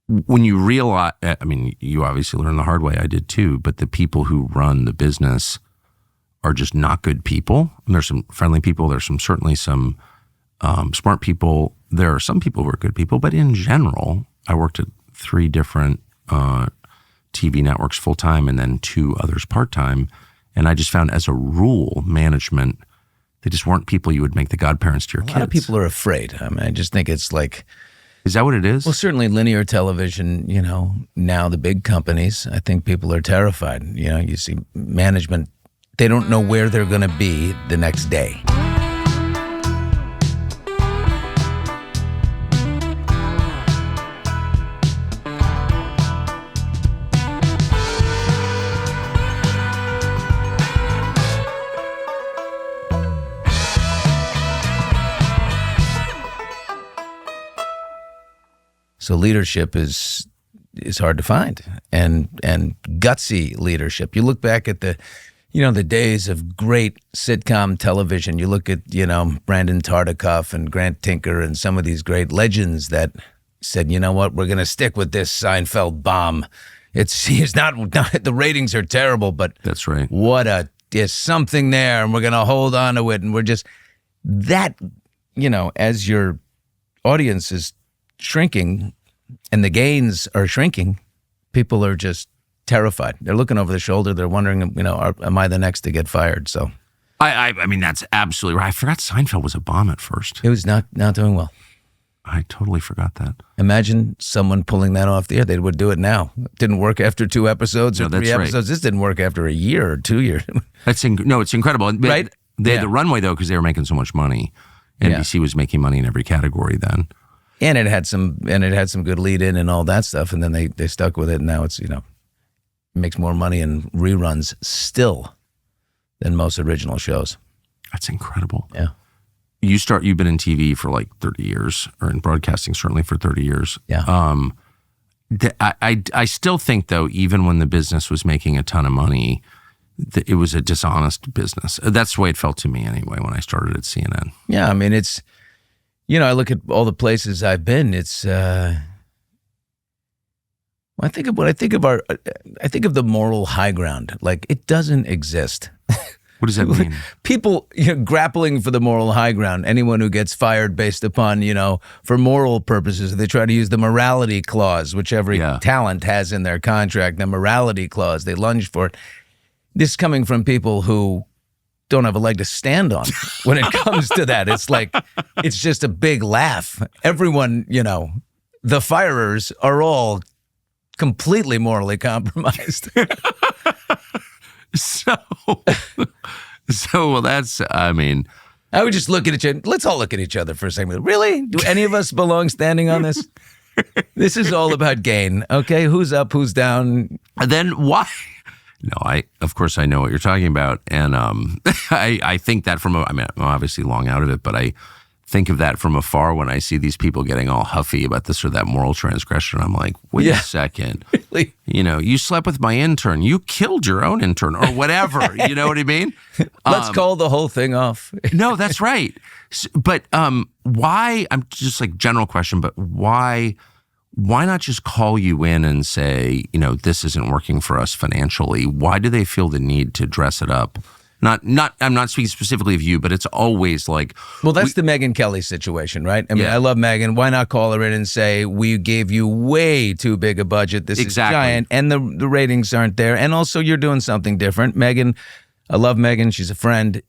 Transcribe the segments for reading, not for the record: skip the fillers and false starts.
when you realize, I mean, you obviously learned the hard way, I did too, but the people who run the business are just not good people. And there's some friendly people, there's certainly some smart people. There are some people who are good people, but in general, I worked at 3 different TV networks full-time and then 2 others part-time. And I just found as a rule, management, they just weren't people you would make the godparents to your kids. A lot of people are afraid. I mean, I just think it's like... Is that what it is? Well, certainly linear television, now the big companies, I think people are terrified. You see management, they don't know where they're going to be the next day. So leadership is hard to find, and gutsy leadership. You look back at the days of great sitcom television. You look at Brandon Tartikoff and Grant Tinker and some of these great legends that said, you know what, we're going to stick with this Seinfeld bomb. It's not the ratings are terrible, but that's right. There's something there, and we're going to hold on to it, and we're just that. As your audience is shrinking and the gains are shrinking, people are just terrified. They're looking over the shoulder. They're wondering, am I the next to get fired? So I mean, that's absolutely right. I forgot Seinfeld was a bomb at first. It was not doing well. I totally forgot that. Imagine someone pulling that off the air. They would do it now. It didn't work after 2 episodes or 3 episodes. Right. This didn't work after a year or 2 years. It's incredible. Right? They had the runway though because they were making so much money. NBC was making money in every category then. And it had some good lead in and all that stuff, and then they stuck with it, and now it's makes more money in reruns still than most original shows. That's incredible. Yeah. You've been in TV for like 30 years, or in broadcasting certainly for 30 years. Yeah. I still think though, even when the business was making a ton of money, it was a dishonest business. That's the way it felt to me anyway when I started at CNN. Yeah, I mean it's. I look at all the places I've been. It's I think of the moral high ground. Like it doesn't exist. What does that mean? People grappling for the moral high ground. Anyone who gets fired based upon for moral purposes, they try to use the morality clause, which every talent has in their contract. The morality clause, they lunge for it. This coming from people who don't have a leg to stand on when it comes to that. It's like, it's just a big laugh. Everyone, the firers are all completely morally compromised. Well, that's, I mean. I would just look at each other. Let's all look at each other for a second. Really? Do any of us belong standing on this? This is all about gain. Okay, who's up, who's down? And then why? No, of course I know what you're talking about, and I think that I'm obviously long out of it, but I think of that from afar when I see these people getting all huffy about this or that moral transgression. I'm like, wait a second, really? You slept with my intern, you killed your own intern, or whatever. You know what I mean? Let's call the whole thing off. No, that's right. But why? I'm just like general question, but why? Why not just call you in and say, this isn't working for us financially? Why do they feel the need to dress it up? I'm not speaking specifically of you, but it's always like. Well, that's the Megyn Kelly situation, right? I mean, I love Megyn. Why not call her in and say, we gave you way too big a budget. This is giant. And the ratings aren't there. And also you're doing something different. Megyn, I love Megyn. She's a friend.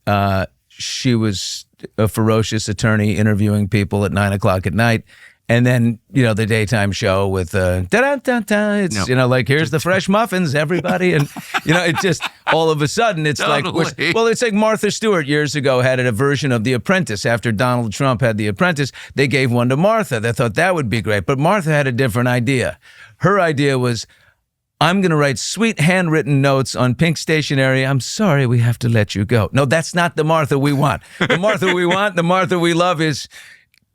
She was a ferocious attorney interviewing people at 9:00 at night. And then, the daytime show with da-da-da-da, it's, like, here's the fresh muffins, everybody. And, it just, all of a sudden, it's totally. It's like Martha Stewart years ago had a version of The Apprentice. After Donald Trump had The Apprentice, they gave one to Martha. They thought that would be great. But Martha had a different idea. Her idea was, I'm going to write sweet handwritten notes on pink stationery. I'm sorry, we have to let you go. No, that's not the Martha we want. The Martha we want, the Martha we love is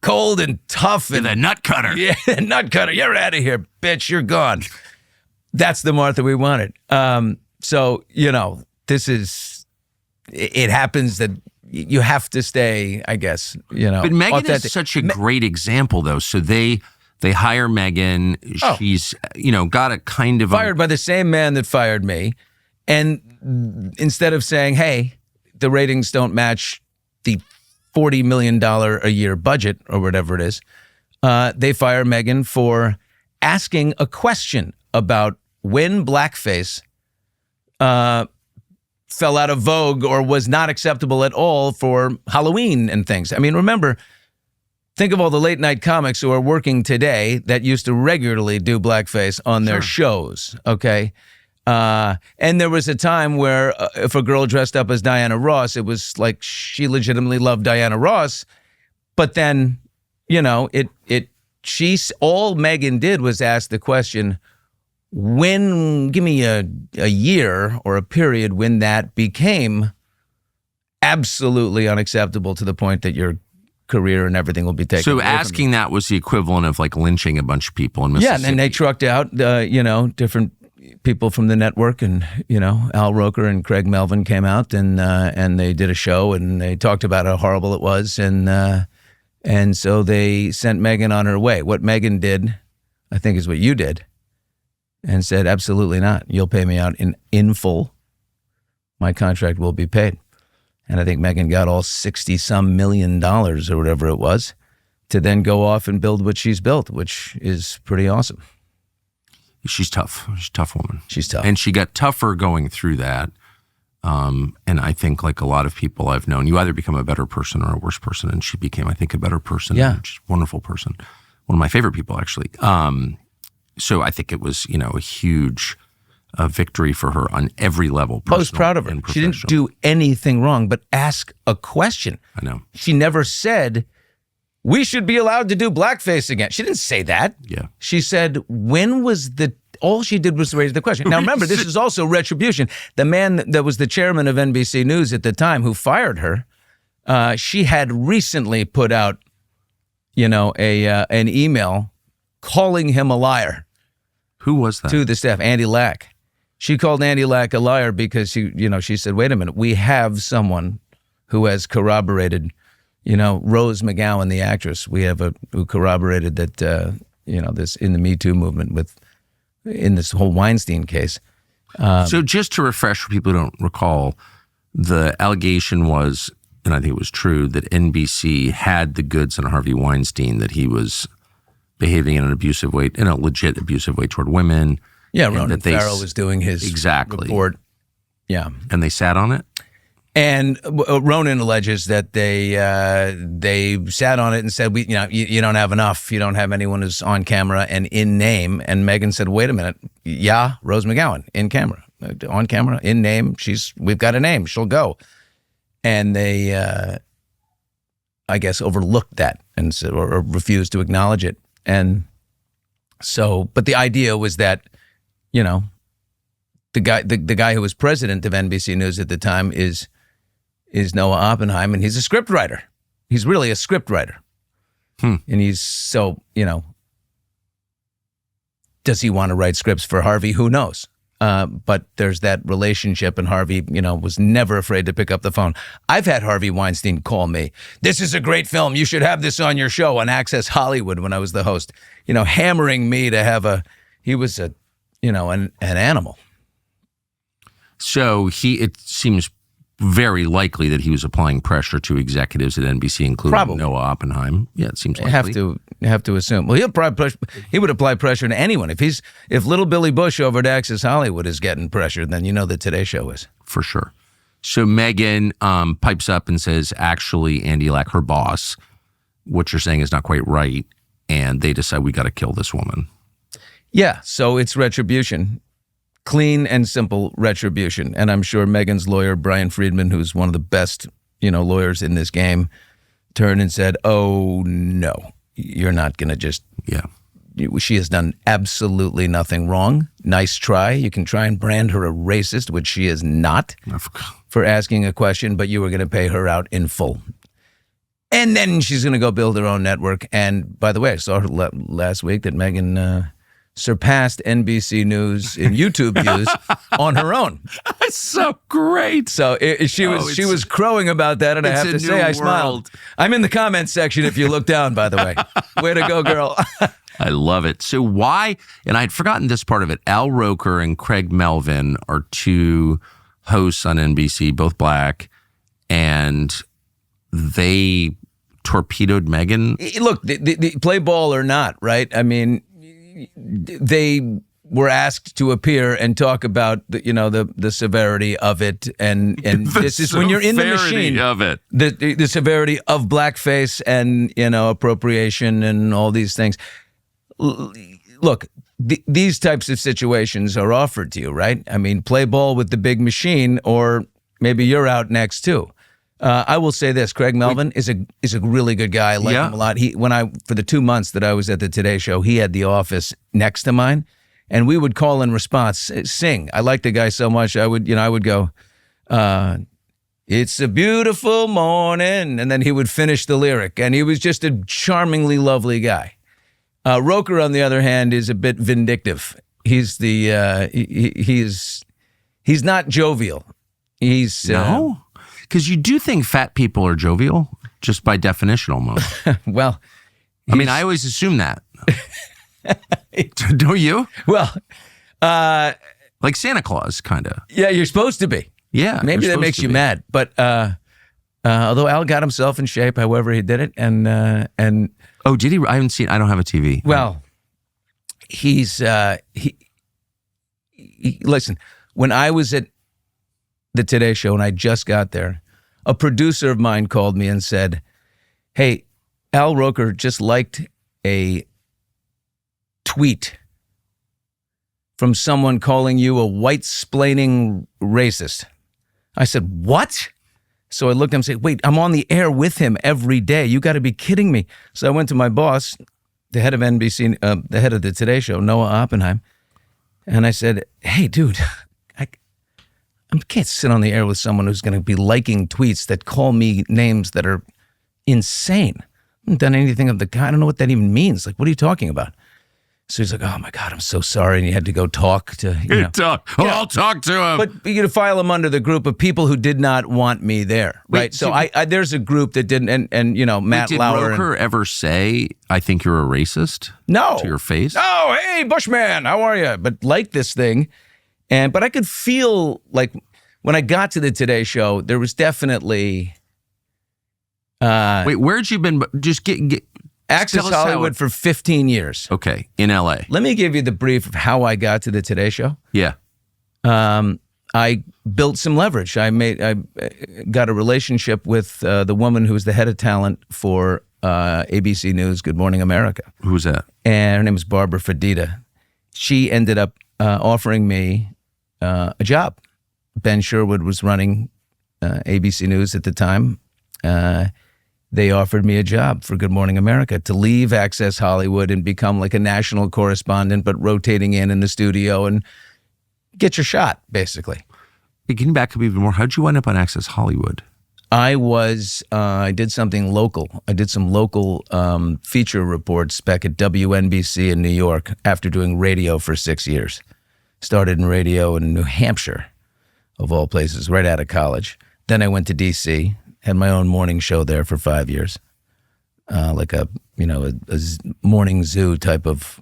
cold and tough and the nut cutter. Yeah, nut cutter. You're out of here, bitch. You're gone. That's the Martha we wanted. So this is. It happens that you have to stay. I guess But Megyn is such a great example, though. So the They hire Megyn. Oh. She's, got a kind of fired by the same man that fired me. And instead of saying, hey, the ratings don't match the $40 million a year budget or whatever it is, they fire Megyn for asking a question about when blackface fell out of vogue or was not acceptable at all for Halloween and things. I mean, remember, think of all the late night comics who are working today that used to regularly do blackface on their shows, okay? And there was a time where if a girl dressed up as Diana Ross, it was like she legitimately loved Diana Ross. But then, all Megyn did was ask the question, give me a year or a period when that became absolutely unacceptable to the point that your career and everything will be taken away from you. So asking that was the equivalent of like lynching a bunch of people in Mississippi. Yeah, and they trucked out, different people from the network, and Al Roker and Craig Melvin came out and they did a show and they talked about how horrible it was, and so they sent Megyn on her way. What Megyn did, I think, is what you did, and said, absolutely not. You'll pay me out in full. My contract will be paid. And I think Megyn got all $60-some million or whatever it was to then go off and build what she's built, which is pretty awesome. She's tough. She's a tough woman. She's tough. And she got tougher going through that. And I think, like a lot of people I've known, you either become a better person or a worse person. And she became, I think, a better person. Yeah. She's a wonderful person. One of my favorite people, actually. So I think it was, a huge victory for her on every level. I was proud of her. She didn't do anything wrong, but ask a question. I know. She never said, we should be allowed to do blackface again. She didn't say that. Yeah. She said, all she did was raise the question. Now remember, this is also retribution. The man that was the chairman of NBC News at the time who fired her, she had recently put out, an email calling him a liar. Who was that? To the staff, Andy Lack. She called Andy Lack a liar because she said, wait a minute, we have someone who has corroborated, Rose McGowan, the actress, who corroborated that, this in the Me Too movement in this whole Weinstein case. So just to refresh for people who don't recall, the allegation was, and I think it was true, that NBC had the goods on Harvey Weinstein, that he was behaving in a legit abusive way toward women. Yeah, Ronan Farrow was doing his report. Yeah. And they sat on it? And Ronan alleges that they sat on it and said, you don't have enough. You don't have anyone who's on camera and in name. And Megyn said, wait a minute. Yeah, Rose McGowan, in camera, on camera, in name. We've got a name. She'll go. And they, I guess, overlooked that and said, or refused to acknowledge it. And so, but the idea was that, the guy who was president of NBC News at the time is Noah Oppenheim, and he's a scriptwriter. He's really a scriptwriter. And he's so, does he want to write scripts for Harvey? Who knows? But there's that relationship, and Harvey, was never afraid to pick up the phone. I've had Harvey Weinstein call me. This is a great film. You should have this on your show on Access Hollywood when I was the host, hammering me to have he was an animal. So it seems very likely that he was applying pressure to executives at NBC, including Probably. Noah Oppenheim. Yeah, it seems likely. You have to assume. Well, he would apply pressure to anyone. If little Billy Bush over at Access Hollywood is getting pressure, then you know the Today Show is. For sure. So Megyn pipes up and says, actually, Andy Lack, her boss, what you're saying is not quite right, and they decide we got to kill this woman. Yeah, so it's retribution. Clean and simple retribution. And I'm sure Megyn's lawyer, Brian Friedman, who's one of the best, lawyers in this game, turned and said, oh, no, you're not going to just... Yeah. She has done absolutely nothing wrong. Nice try. You can try and brand her a racist, which she is not, for asking a question, but you were going to pay her out in full. And then she's going to go build her own network. And by the way, I saw her last week that Megyn... surpassed NBC News in YouTube views on her own. That's so great. So she was crowing about that, and I have to say I smiled. I'm in the comments section if you look down, by the way. Way to go, girl. I love it. So why, and I'd forgotten this part of it, Al Roker and Craig Melvin are two hosts on NBC, both black, and they torpedoed Megyn. Look, the play ball or not, right? I mean, they were asked to appear and talk about the severity of it, and this is when you're in the machine of it, the severity of blackface and appropriation and all these things. Look, these types of situations are offered to you, right? I mean, play ball with the big machine, or maybe you're out next too. I will say this: Craig Melvin is a really good guy. I like him a lot. For the 2 months that I was at the Today Show, he had the office next to mine, and we would call in response, sing. I liked the guy so much. I would go, "It's a beautiful morning," and then he would finish the lyric, and he was just a charmingly lovely guy. Roker, on the other hand, is a bit vindictive. He's he's not jovial. He's no. Because you do think fat people are jovial, just by definition almost. Well, I mean, I always assume that. Don't you? Well, like Santa Claus, kind of. Yeah, you're supposed to be. Yeah. Maybe that makes you mad. But although Al got himself in shape, however he did it, and oh, did he? I haven't seen. I don't have a TV. Well, he's listen. When I was at the Today Show and I just got there, a producer of mine called me and said, "Hey, Al Roker just liked a tweet from someone calling you a white-splaining racist." I said, "What?" So I looked at him and said, "Wait, I'm on the air with him every day. You got to be kidding me." So I went to my boss, the head of NBC, the head of the Today Show, Noah Oppenheim, and I said, "Hey, dude, I can't sit on the air with someone who's going to be liking tweets that call me names that are insane. I haven't done anything of the kind. I don't know what that even means. Like, what are you talking about?" So he's like, "Oh my God, I'm so sorry." And he had to go talk to, I'll talk to him. But you to file him under the group of people who did not want me there, right? Wait, so I there's a group that didn't, and Matt Lauer. Did Roker ever say, "I think you're a racist"? No. To your face? No, hey, Bushman, how are you? But like this thing. But I could feel like when I got to the Today Show, there was definitely. Wait, where'd you been? Just get Access Hollywood for 15 years. Okay, in LA. Let me give you the brief of how I got to the Today Show. Yeah. I built some leverage. I got a relationship with the woman who was the head of talent for ABC News, Good Morning America. Who's that? And her name is Barbara Fadita. She ended up offering me a job. Ben Sherwood was running ABC News at the time. They offered me a job for Good Morning America to leave Access Hollywood and become like a national correspondent, but rotating in the studio and get your shot, basically. Hey, getting back up even more, how'd you wind up on Access Hollywood? I did something local. I did some local feature reports back at WNBC in New York after doing radio for 6 years. Started in radio in New Hampshire, of all places, right out of college. Then I went to DC. Had my own morning show there for 5 years, like a morning zoo type of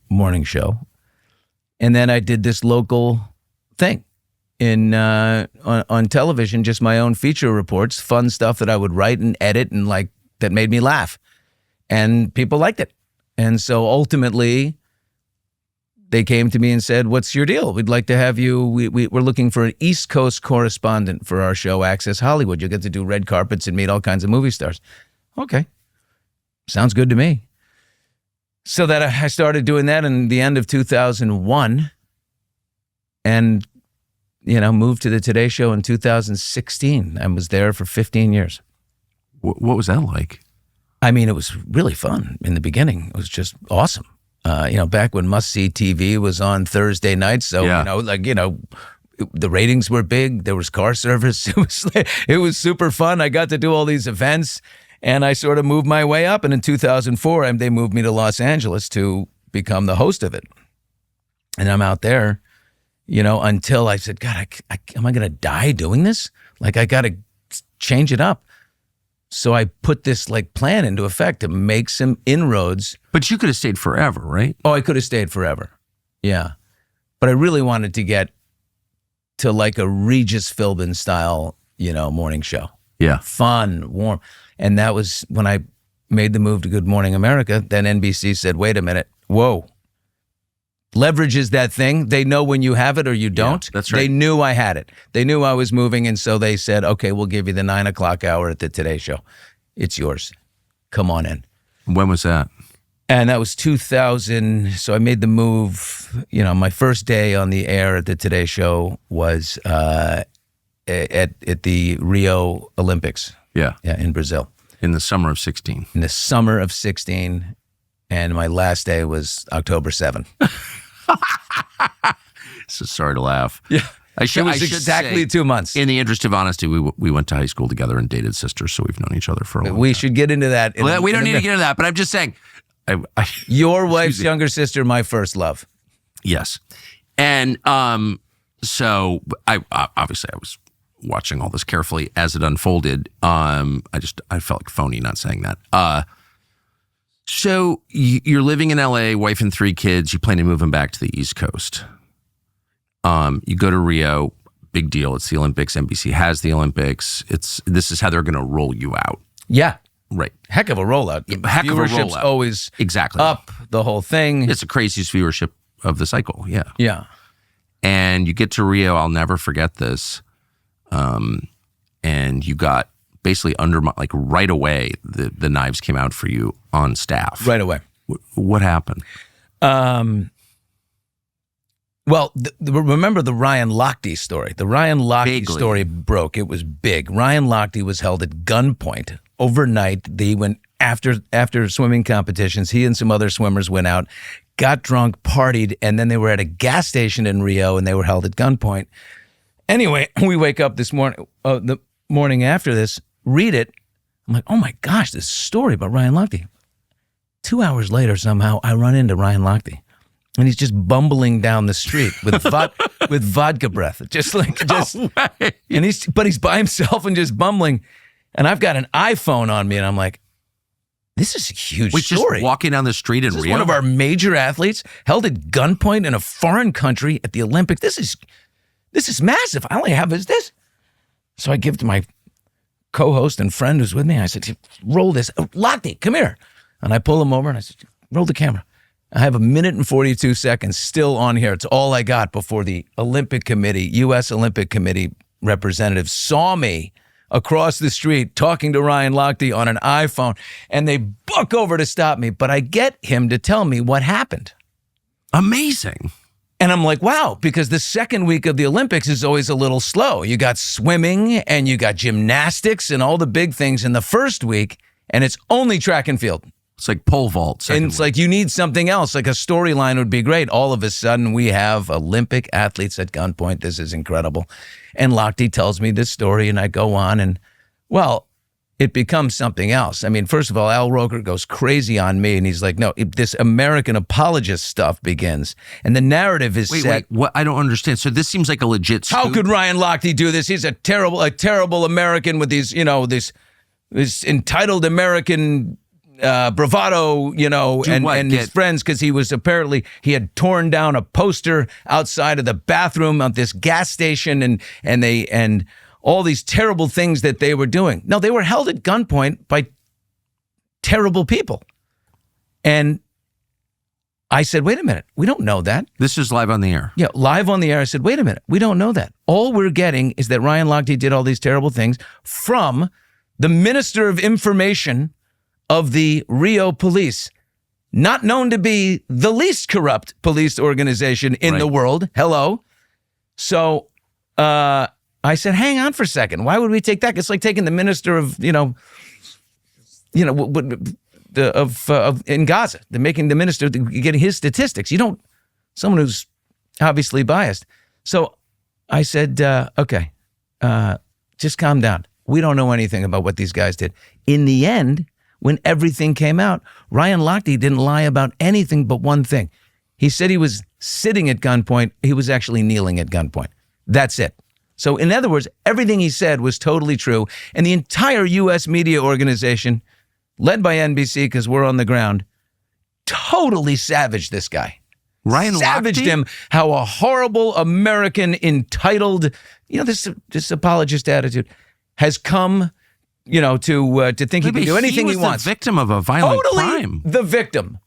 morning show. And then I did this local thing on television, just my own feature reports, fun stuff that I would write and edit and like that made me laugh. And people liked it. And so ultimately, they came to me and said, "What's your deal? We'd like to have you. We're looking for an East Coast correspondent for our show, Access Hollywood. You'll get to do red carpets and meet all kinds of movie stars." Okay. Sounds good to me. So that I started doing that in the end of 2001 and, moved to the Today Show in 2016. I was there for 15 years. What was that like? I mean, it was really fun in the beginning. It was just awesome. Back when Must See TV was on Thursday nights. So, the ratings were big. There was car service. It was super fun. I got to do all these events and I sort of moved my way up. And in 2004, they moved me to Los Angeles to become the host of it. And I'm out there, until I said, "God, am I going to die doing this? Like, I got to change it up." So I put this like plan into effect to make some inroads. But you could have stayed forever, right? Oh, I could have stayed forever. Yeah. But I really wanted to get to like a Regis Philbin style, morning show. Yeah. Fun, warm. And that was when I made the move to Good Morning America. Then NBC said, wait a minute. Whoa. Leverage is that thing. They know when you have it or you don't. Yeah, that's right. They knew I had it. They knew I was moving. And so they said, okay, we'll give you the 9 o'clock hour at the Today Show. It's yours. Come on in. When was that? And that was 2000. So I made the move. My first day on the air at the Today Show was at the Rio Olympics. Yeah. Yeah, in Brazil. In the summer of 16. In the summer of 16. And my last day was October 7. So sorry to laugh. Yeah. It was exactly 2 months. In the interest of honesty, we went to high school together and dated sisters, so we've known each other for a long time. We should get into that. We don't need to get into that, but I'm just saying. Your wife's younger sister, my first love. Yes. And so I obviously I was watching all this carefully as it unfolded. I felt like phony not saying that. So you're living in LA, wife and 3 kids. You plan on moving back to the East Coast. You go to Rio, big deal. It's the Olympics. NBC has the Olympics. This is how they're going to roll you out. Yeah. Right. Heck of a rollout. Heck of a Viewership's rollout. Always exactly up, the whole thing. It's the craziest viewership of the cycle. Yeah. Yeah. And you get to Rio. I'll never forget this. And you got basically right away, the knives came out for you on staff. Right away. What happened? Well, remember the Ryan Lochte story. The Ryan Lochte story broke. It was big. Ryan Lochte was held at gunpoint overnight. They went after swimming competitions. He and some other swimmers went out, got drunk, partied, and then they were at a gas station in Rio and they were held at gunpoint. Anyway, we wake up this morning, the morning after this, read it. I'm like, oh my gosh, this story about Ryan Lochte. 2 hours later, somehow, I run into Ryan Lochte. And he's just bumbling down the street with with vodka breath, and he's by himself and just bumbling. And I've got an iPhone on me, and I'm like, this is a huge story. Just walking down the street in Rio, one of our major athletes held at gunpoint in a foreign country at the Olympics. This is massive. I only have this. So I give it to my co-host and friend who's with me. I said, roll this. Lochte, come here. And I pull him over, and I said, roll the camera. I have 1 minute and 42 seconds still on here. It's all I got before the Olympic Committee, U.S. Olympic Committee representatives saw me across the street talking to Ryan Lochte on an iPhone, and they buck over to stop me. But I get him to tell me what happened. Amazing. And I'm like, wow, because the second week of the Olympics is always a little slow. You got swimming and you got gymnastics and all the big things in the first week, and it's only track and field. It's like pole vault. And it's like you need something else. Like a storyline would be great. All of a sudden, we have Olympic athletes at gunpoint. This is incredible. And Lochte tells me this story, and I go on, and, well, it becomes something else. I mean, first of all, Al Roker goes crazy on me, and he's like, no, this American apologist stuff begins. And the narrative is set. Wait, what? I don't understand. So this seems like a legit scoop. How could Ryan Lochte do this? He's a terrible American with these, this entitled American bravado, and his friends, because he had torn down a poster outside of the bathroom of this gas station, and all these terrible things that they were doing. No, they were held at gunpoint by terrible people. And I said, wait a minute, we don't know that. This is live on the air. Yeah, live on the air. I said, wait a minute, we don't know that. All we're getting is that Ryan Lochte did all these terrible things from the Minister of Information of the Rio Police, not known to be the least corrupt police organization in the world. Hello. So I said, hang on for a second. Why would we take that? It's like taking the minister of, in Gaza. They're making the minister, getting his statistics. Someone who's obviously biased. So I said, okay, just calm down. We don't know anything about what these guys did. In the end, when everything came out, Ryan Lochte didn't lie about anything but one thing. He said he was sitting at gunpoint. He was actually kneeling at gunpoint. That's it. So in other words, everything he said was totally true. And the entire U.S. media organization, led by NBC because we're on the ground, totally savaged this guy. Savaged him how a horrible American entitled, this apologist attitude has come, to think he can do anything he wants. He was the victim of a violent crime. The victim.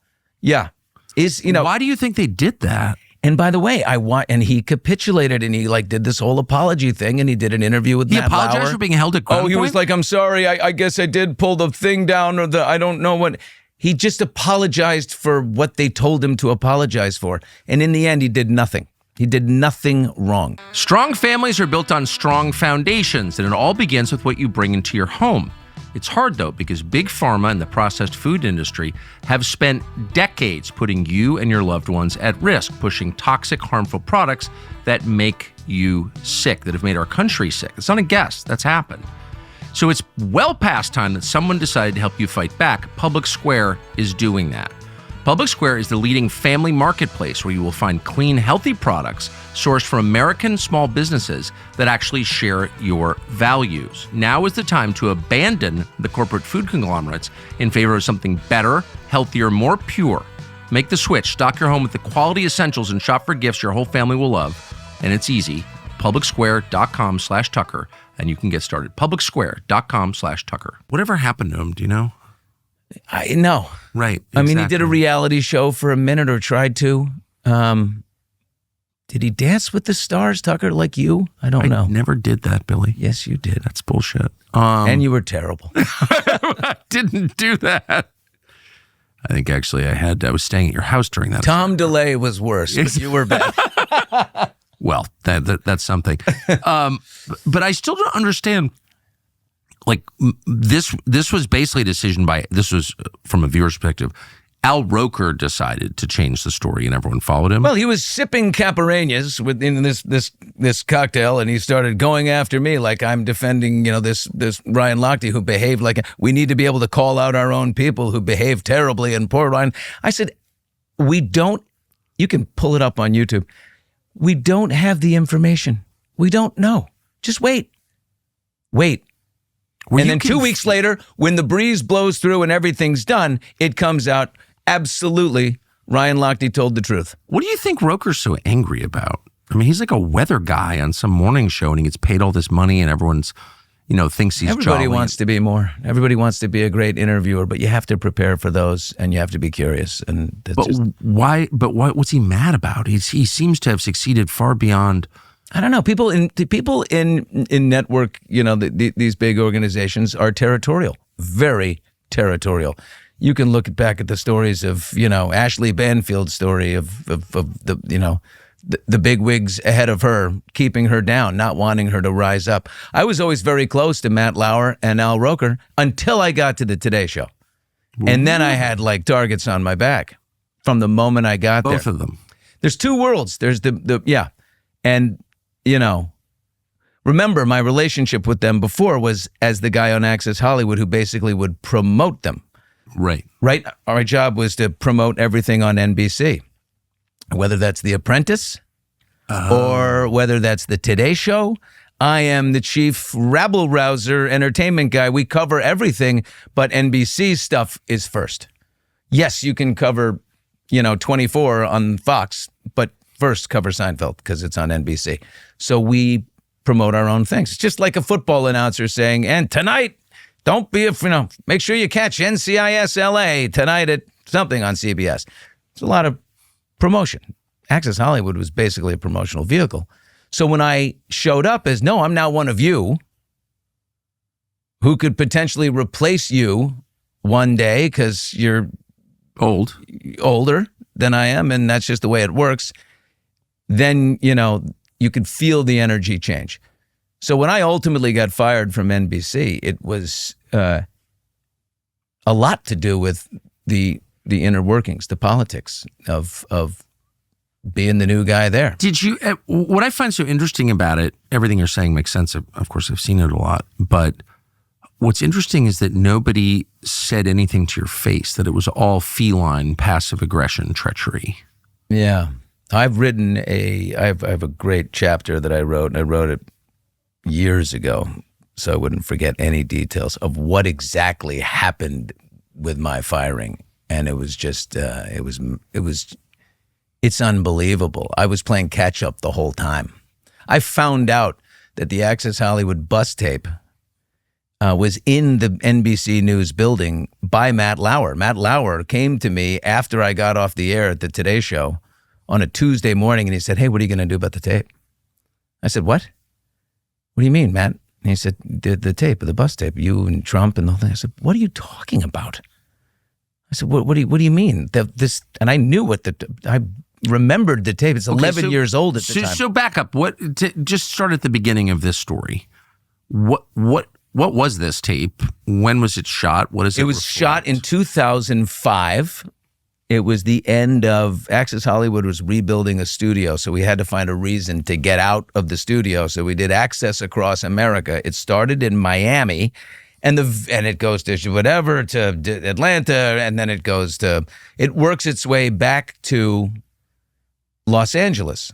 Yeah. Why do you think they did that? And by the way, and he capitulated and he did this whole apology thing and he did an interview with Matt Lauer. He apologized for being held at gunpoint? Oh, he was like, I'm sorry, I guess I did pull the thing down or I don't know what. He just apologized for what they told him to apologize for. And in the end, he did nothing. He did nothing wrong. Strong families are built on strong foundations, and it all begins with what you bring into your home. It's hard, though, because big pharma and the processed food industry have spent decades putting you and your loved ones at risk, pushing toxic, harmful products that make you sick, that have made our country sick. It's not a guess. That's happened. So it's well past time that someone decided to help you fight back. Public Square is doing that. Public Square is the leading family marketplace where you will find clean, healthy products sourced from American small businesses that actually share your values. Now is the time to abandon the corporate food conglomerates in favor of something better, healthier, more pure. Make the switch, stock your home with the quality essentials, and shop for gifts your whole family will love. And it's easy. publicsquare.com/Tucker, and you can get started. publicsquare.com/Tucker. Whatever happened to him, do you know? I know. Right. Exactly. I mean, he did a reality show for a minute or tried to. Did he dance with the stars, Tucker, like you? I don't know. I never did that, Billy. Yes, you did. That's bullshit. And you were terrible. I didn't do that. I think actually I was staying at your house during that. Tom DeLay was worse, but you were bad. Well, that's something. But I still don't understand. This was basically a decision this was from a viewer's perspective. Al Roker decided to change the story and everyone followed him. Well, he was sipping Camparanas in this cocktail and he started going after me like I'm defending, this Ryan Lochte who behaved we need to be able to call out our own people who behave terribly and poor Ryan. I said, you can pull it up on YouTube. We don't have the information. We don't know. Just wait. And then 2 weeks later, when the breeze blows through and everything's done, it comes out absolutely Ryan Lochte told the truth. What do you think Roker's so angry about? I mean, he's like a weather guy on some morning show and he gets paid all this money and everyone's, thinks he's Everybody jolly. wants to be more. Everybody wants to be a great interviewer, but you have to prepare for those and you have to be curious. And why? But what's he mad about? He seems to have succeeded far beyond. I don't know. People in network, these big organizations are territorial, very territorial. You can look back at the stories of, Ashley Banfield's story of the big wigs ahead of her, keeping her down, not wanting her to rise up. I was always very close to Matt Lauer and Al Roker until I got to the Today Show. And then I had targets on my back from the moment I got there. Both of them. There's two worlds. There's And, remember my relationship with them before was as the guy on Access Hollywood who basically would promote them. Right. Right? Our job was to promote everything on NBC, whether that's The Apprentice or whether that's the Today Show. I am the chief rabble-rouser entertainment guy. We cover everything, but NBC stuff is first. Yes, you can cover, 24 on Fox, but first cover Seinfeld because it's on NBC. So we promote our own things. It's just like a football announcer saying, and tonight, don't be, make sure you catch NCIS LA tonight at something on CBS. It's a lot of promotion. Access Hollywood was basically a promotional vehicle. So when I showed up as, no, I'm now one of you who could potentially replace you one day because you're older than I am, and that's just the way it works, then, you could feel the energy change. So when I ultimately got fired from NBC, it was a lot to do with the inner workings, the politics of being the new guy there. Did you? What I find so interesting about it, everything you're saying makes sense. Of course, I've seen it a lot. But what's interesting is that nobody said anything to your face, that it was all feline, passive aggression, treachery. Yeah. I've written I have a great chapter that I wrote, and I wrote it years ago, so I wouldn't forget any details of what exactly happened with my firing. And it was just, it's unbelievable. I was playing catch up the whole time. I found out that the Access Hollywood bus tape was in the NBC News building by Matt Lauer. Matt Lauer came to me after I got off the air at the Today Show on a Tuesday morning, and he said, "Hey, what are you going to do about the tape?" I said, "What? What do you mean, Matt?" And he said, the tape, the bus tape, you and Trump and the whole thing. I said, "What are you talking about?" I said, what do you mean? This, and I knew I remembered the tape. It's 11 years old at the time. So back up. Just start at the beginning of this story. What was this tape? When was it shot? What is it? It was shot in 2005. It was the end of Access Hollywood was rebuilding a studio, so we had to find a reason to get out of the studio. So we did Access Across America. It started in Miami, and it goes to whatever, to Atlanta, and then it works its way back to Los Angeles,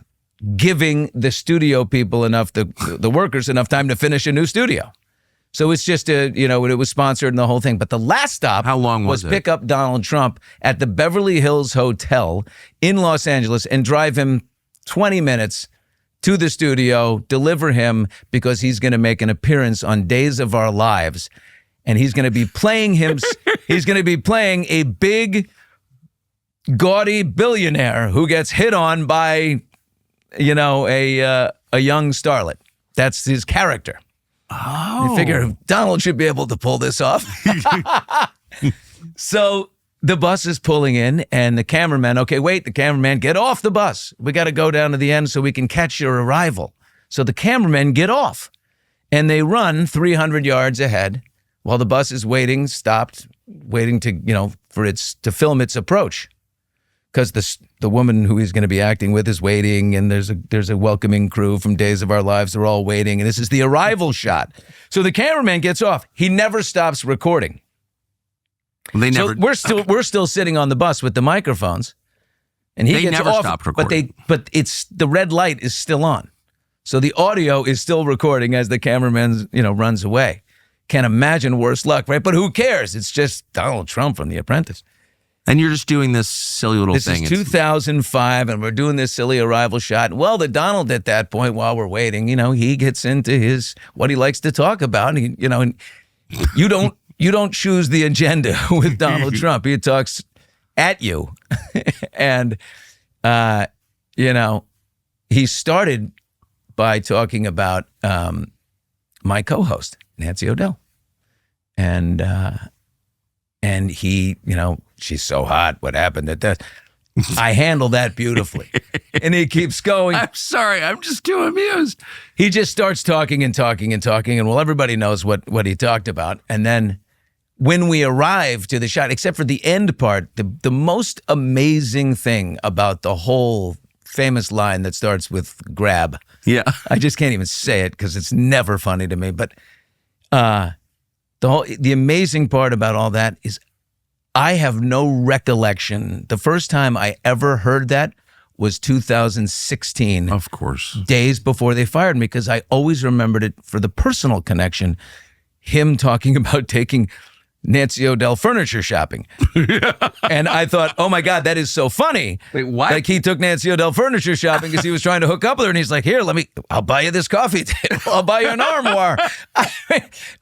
giving the studio people the workers enough time to finish a new studio. So it's just it was sponsored and the whole thing. But the last stop, how long was pick up Donald Trump at the Beverly Hills Hotel in Los Angeles and drive him 20 minutes to the studio, deliver him, because he's going to make an appearance on Days of Our Lives. And he's going to be playing he's going to be playing a big, gaudy billionaire who gets hit on by, a young starlet. That's his character. Oh. I figure Donald should be able to pull this off. So the bus is pulling in, and the cameraman, get off the bus. We got to go down to the end so we can catch your arrival. So the cameramen get off, and they run 300 yards ahead while the bus is stopped, waiting to, for to film its approach. Because the woman who he's going to be acting with is waiting, and there's a welcoming crew from Days of Our Lives. They're all waiting, and this is the arrival shot. So the cameraman gets off. He never stops recording. So we're still sitting on the bus with the microphones, and he gets off. Stop recording. But the red light is still on, so the audio is still recording as the cameraman runs away. Can't imagine worse luck, right? But who cares? It's just Donald Trump from The Apprentice. And you're just doing this silly little thing. This is 2005, and we're doing this silly arrival shot. Well, the Donald at that point, while we're waiting, he gets into what he likes to talk about. And, and you don't choose the agenda with Donald Trump. He talks at you, and he started by talking about my co-host Nancy O'Dell, and he, she's so hot. What happened at that? I handle that beautifully. And he keeps going. I'm sorry. I'm just too amused. He just starts talking and talking and talking. And everybody knows what he talked about. And then when we arrive to the shot, except for the end part, the most amazing thing about the whole famous line that starts with grab. Yeah. I just can't even say it because it's never funny to me. But the amazing part about all that is I have no recollection. The first time I ever heard that was 2016. Of course. Days before they fired me, because I always remembered it for the personal connection, him talking about taking Nancy O'Dell furniture shopping. And I thought, oh my God, that is so funny. Wait, what? Like he took Nancy O'Dell furniture shopping because he was trying to hook up with her, and he's like, here, I'll buy you this coffee table. I'll buy you an armoire.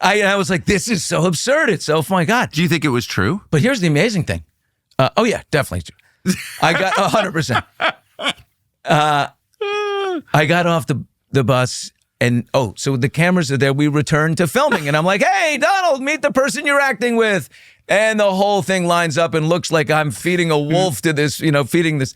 I was like, this is so absurd. It's so, oh my God. Do you think it was true? But here's the amazing thing. Oh yeah, definitely true. I got 100%. I got off the bus. And, so the cameras are there. We returned to filming. And I'm like, hey, Donald, meet the person you're acting with. And the whole thing lines up and looks like I'm feeding a wolf to this, feeding this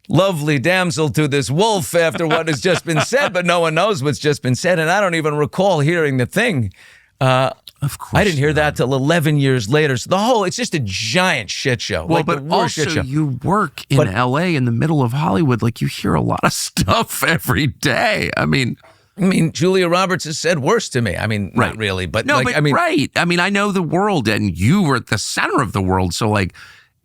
lovely damsel to this wolf after what has just been said. But no one knows what's just been said. And I don't even recall hearing the thing. Of course. I didn't hear that till 11 years later. So it's just a giant shit show. Well, but also you work in LA in the middle of Hollywood. Like you hear a lot of stuff every day. I mean, Julia Roberts has said worse to me. Not really, but right. I know the world, and you were at the center of the world. So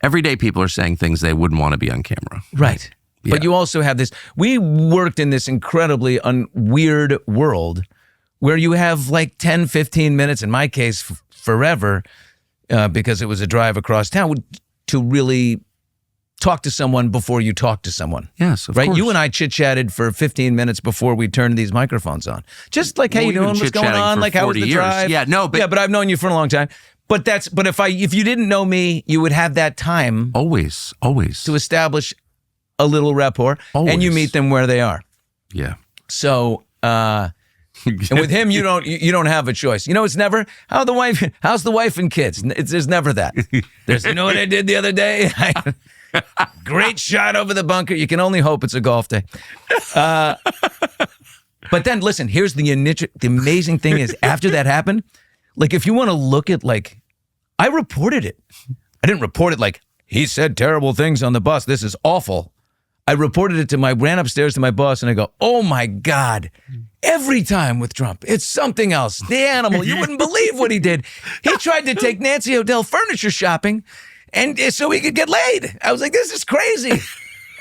every day people are saying things they wouldn't want to be on camera. Right. Yeah. But you also have this, we worked in this incredibly weird world where you have like 10, 15 minutes, in my case, forever, because it was a drive across town, to really talk to someone before you talk to someone. Yes, of right? course. You and I chit-chatted for 15 minutes before we turned these microphones on. Just like, hey, you doing? What's going on? Like, how was the drive? Yeah, no, but but I've known you for a long time. But if you didn't know me, you would have that time always to establish a little rapport, and you meet them where they are. Yeah. So, and with him, you don't have a choice. It's never how's the wife and kids. There's never that. There's what I did the other day. Great shot over the bunker. You can only hope it's a golf day. But then listen, here's the amazing thing is after that happened, like if you want to look at I reported it. I didn't report it like he said terrible things on the bus. This is awful. I reported it ran upstairs to my boss and I go, oh my God, every time with Trump, it's something else. The animal, you wouldn't believe what he did. He tried to take Nancy O'Dell furniture shopping and so he could get laid. I was like, this is crazy.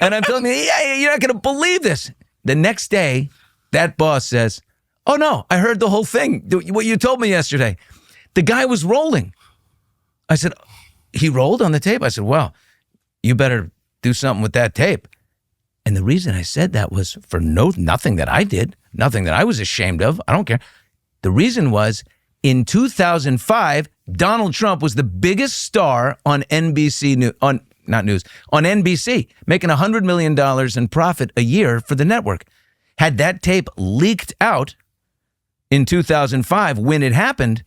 And I'm telling you, yeah, you're not going to believe this. The next day, that boss says, oh no, I heard the whole thing. What you told me yesterday. The guy was rolling. I said, he rolled on the tape? I said, well, you better do something with that tape. And the reason I said that was for nothing that I did, nothing that I was ashamed of. I don't care. The reason was in 2005, Donald Trump was the biggest star on NBC on NBC, making $100 million in profit a year for the network. Had that tape leaked out in 2005 when it happened,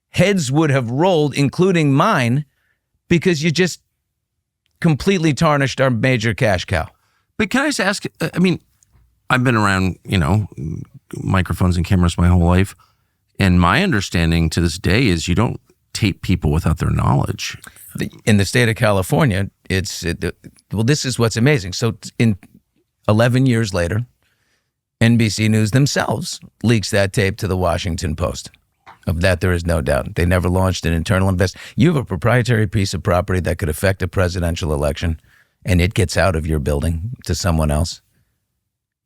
heads would have rolled, including mine, because you just completely tarnished our major cash cow. But can I just ask, I mean, I've been around, microphones and cameras my whole life. And my understanding to this day is you don't tape people without their knowledge. In the state of California, this is what's amazing. So in 11 years later, NBC News themselves leaks that tape to the Washington Post. Of that, there is no doubt. They never launched an internal investigation. You have a proprietary piece of property that could affect a presidential election, and it gets out of your building to someone else.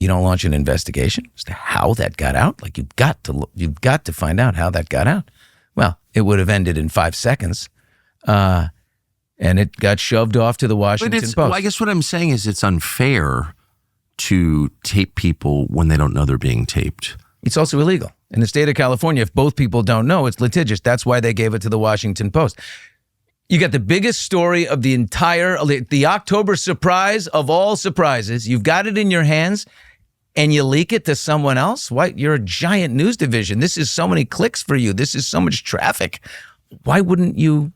You don't launch an investigation as to how that got out. Like you've got to find out how that got out. Well, it would have ended in 5 seconds, and it got shoved off to the Washington Post. Well, I guess what I'm saying is it's unfair to tape people when they don't know they're being taped. It's also illegal. In the state of California, if both people don't know, it's litigious. That's why they gave it to the Washington Post. You got the biggest story of the October surprise of all surprises. You've got it in your hands and you leak it to someone else? Why? You're a giant news division. This is so many clicks for you. This is so much traffic. Why wouldn't you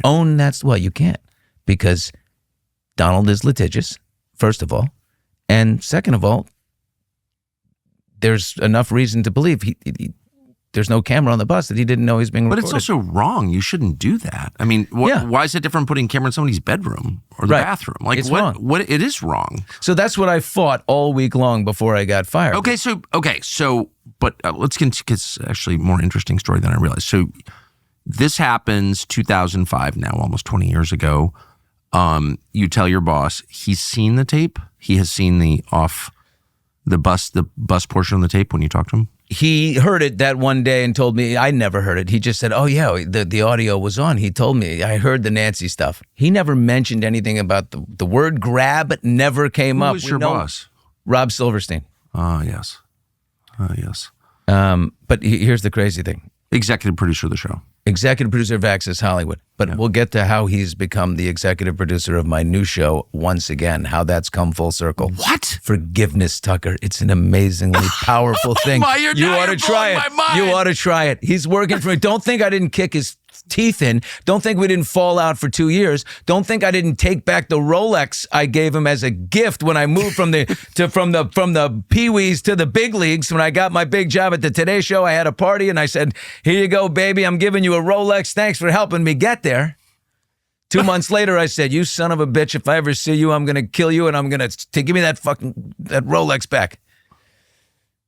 own that? Well, you can't, because Donald is litigious, first of all. And second of all, there's enough reason to believe there's no camera on the bus that he didn't know he's being recorded. But it's also wrong. You shouldn't do that. I mean, why is it different putting a camera in somebody's bedroom or the bathroom? Like, it's wrong. What? It is wrong. So that's what I fought all week long before I got fired. But let's get into it's actually a more interesting story than I realized. So this happens 2005 now, almost 20 years ago. You tell your boss he's seen the tape. He has seen the bus portion of the tape when you talk to him. He heard it that one day and told me. I never heard it. He just said, oh yeah, the audio was on. He told me, I heard the Nancy stuff. He never mentioned anything about the word grab. Never came up. Who was your boss? Rob Silverstein. Yes. Yes. But here's the crazy thing. Executive producer of the show. Executive producer of Access Hollywood. But we'll get to how he's become the executive producer of my new show once again, how that's come full circle. What? Forgiveness, Tucker. It's an amazingly powerful thing. You ought to try it. You ought to try it. He's working for me. Don't think I didn't kick his teeth in. Don't think we didn't fall out for 2 years. Don't think I didn't take back the Rolex I gave him as a gift when I moved from the Pee-wees to the big leagues. When I got my big job at the Today Show, I had a party and I said, here you go, baby. I'm giving you a Rolex. Thanks for helping me get there. 2 months later, I said, you son of a bitch, if I ever see you, I'm going to kill you and I'm going to give me that Rolex back.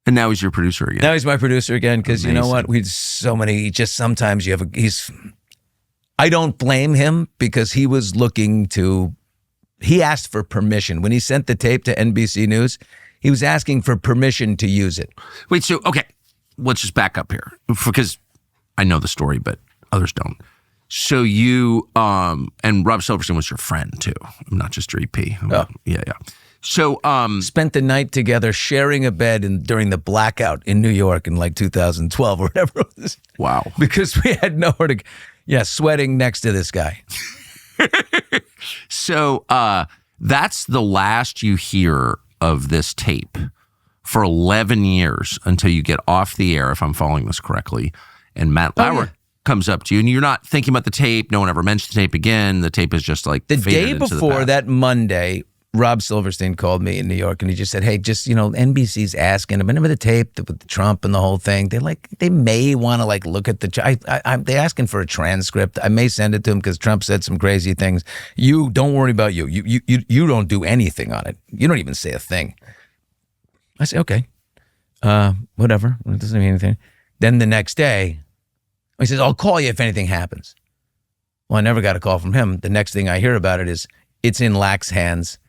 And now he's your producer again. Now he's my producer again, because you know what? Sometimes you have I don't blame him, because he was he asked for permission. When he sent the tape to NBC News, he was asking for permission to use it. Wait, so, okay. let's just back up here because I know the story, but others don't. So you, and Rob Silverstein was your friend too, not just your EP. Oh. Yeah. So, spent the night together sharing a bed during the blackout in New York in like 2012 or whatever it was. Wow. Because we had nowhere to, sweating next to this guy. So, that's the last you hear of this tape for 11 years until you get off the air, if I'm following this correctly. And Matt Lauer comes up to you, and you're not thinking about the tape. No one ever mentioned the tape again. The tape is just like the day before that Monday, Rob Silverstein called me in New York, and he just said, "Hey, just NBC's asking. Remember the tape with Trump and the whole thing? They may want to look at the. They asking for a transcript. I may send it to him because Trump said some crazy things. You don't worry about you. You don't do anything on it. You don't even say a thing." I say, "Okay, whatever. It doesn't mean anything." Then the next day, he says, "I'll call you if anything happens." Well, I never got a call from him. The next thing I hear about it is it's in Lack's hands.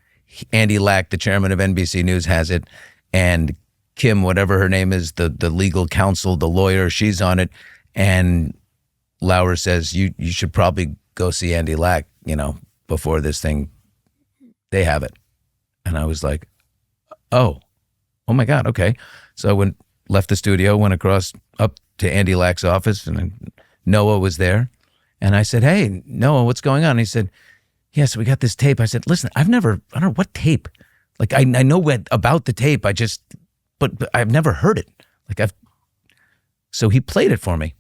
Andy Lack, the chairman of NBC News, has it, and Kim, whatever her name is, the legal counsel, the lawyer, she's on it. And Lauer says, you should probably go see Andy Lack, before this thing, they have it. And I was like, oh my God, okay. So I left the studio, went across up to Andy Lack's office, and Noah was there. And I said, "Hey, Noah, what's going on?" And he said, "Yeah, so we got this tape." I said, "Listen, I don't know what tape. I know about the tape. But I've never heard it. So he played it for me.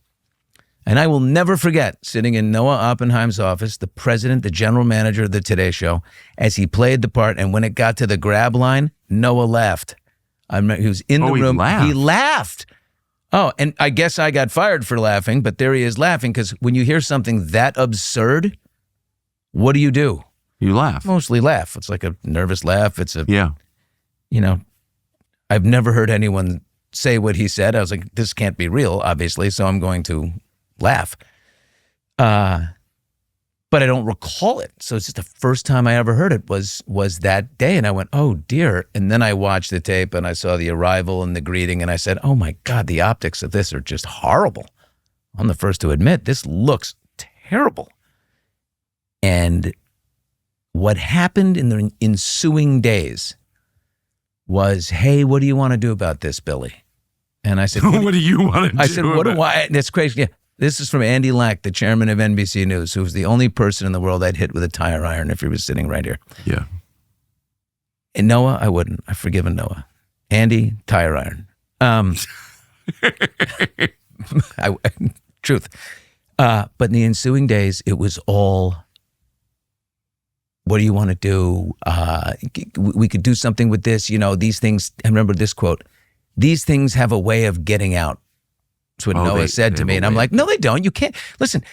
And I will never forget sitting in Noah Oppenheim's office, the president, the general manager of the Today Show, as he played the part. And when it got to the grab line, Noah laughed. He was in the room. He laughed. Oh, and I guess I got fired for laughing, but there he is laughing, because when you hear something that absurd, what do? You laugh. Mostly laugh. It's like a nervous laugh. Yeah. I've never heard anyone say what he said. I was like, this can't be real, obviously, so I'm going to laugh. But I don't recall it. So it's just the first time I ever heard it was that day. And I went, oh dear. And then I watched the tape and I saw the arrival and the greeting, and I said, oh my God, the optics of this are just horrible. I'm the first to admit, this looks terrible. And what happened in the ensuing days was, hey, what do you want to do about this, Billy? And I said, what do you want to do? I said, what do I? That's crazy. Yeah. This is from Andy Lack, the chairman of NBC News, who was the only person in the world I'd hit with a tire iron if he was sitting right here. Yeah. And Noah, I wouldn't. I've forgiven Noah. Andy, tire iron. Truth. But in the ensuing days, it was all, what do you want to do? We could do something with this. These things, I remember this quote, these things have a way of getting out. That's what Noah said to me. And I'm like, no, they don't. You can't. Listen,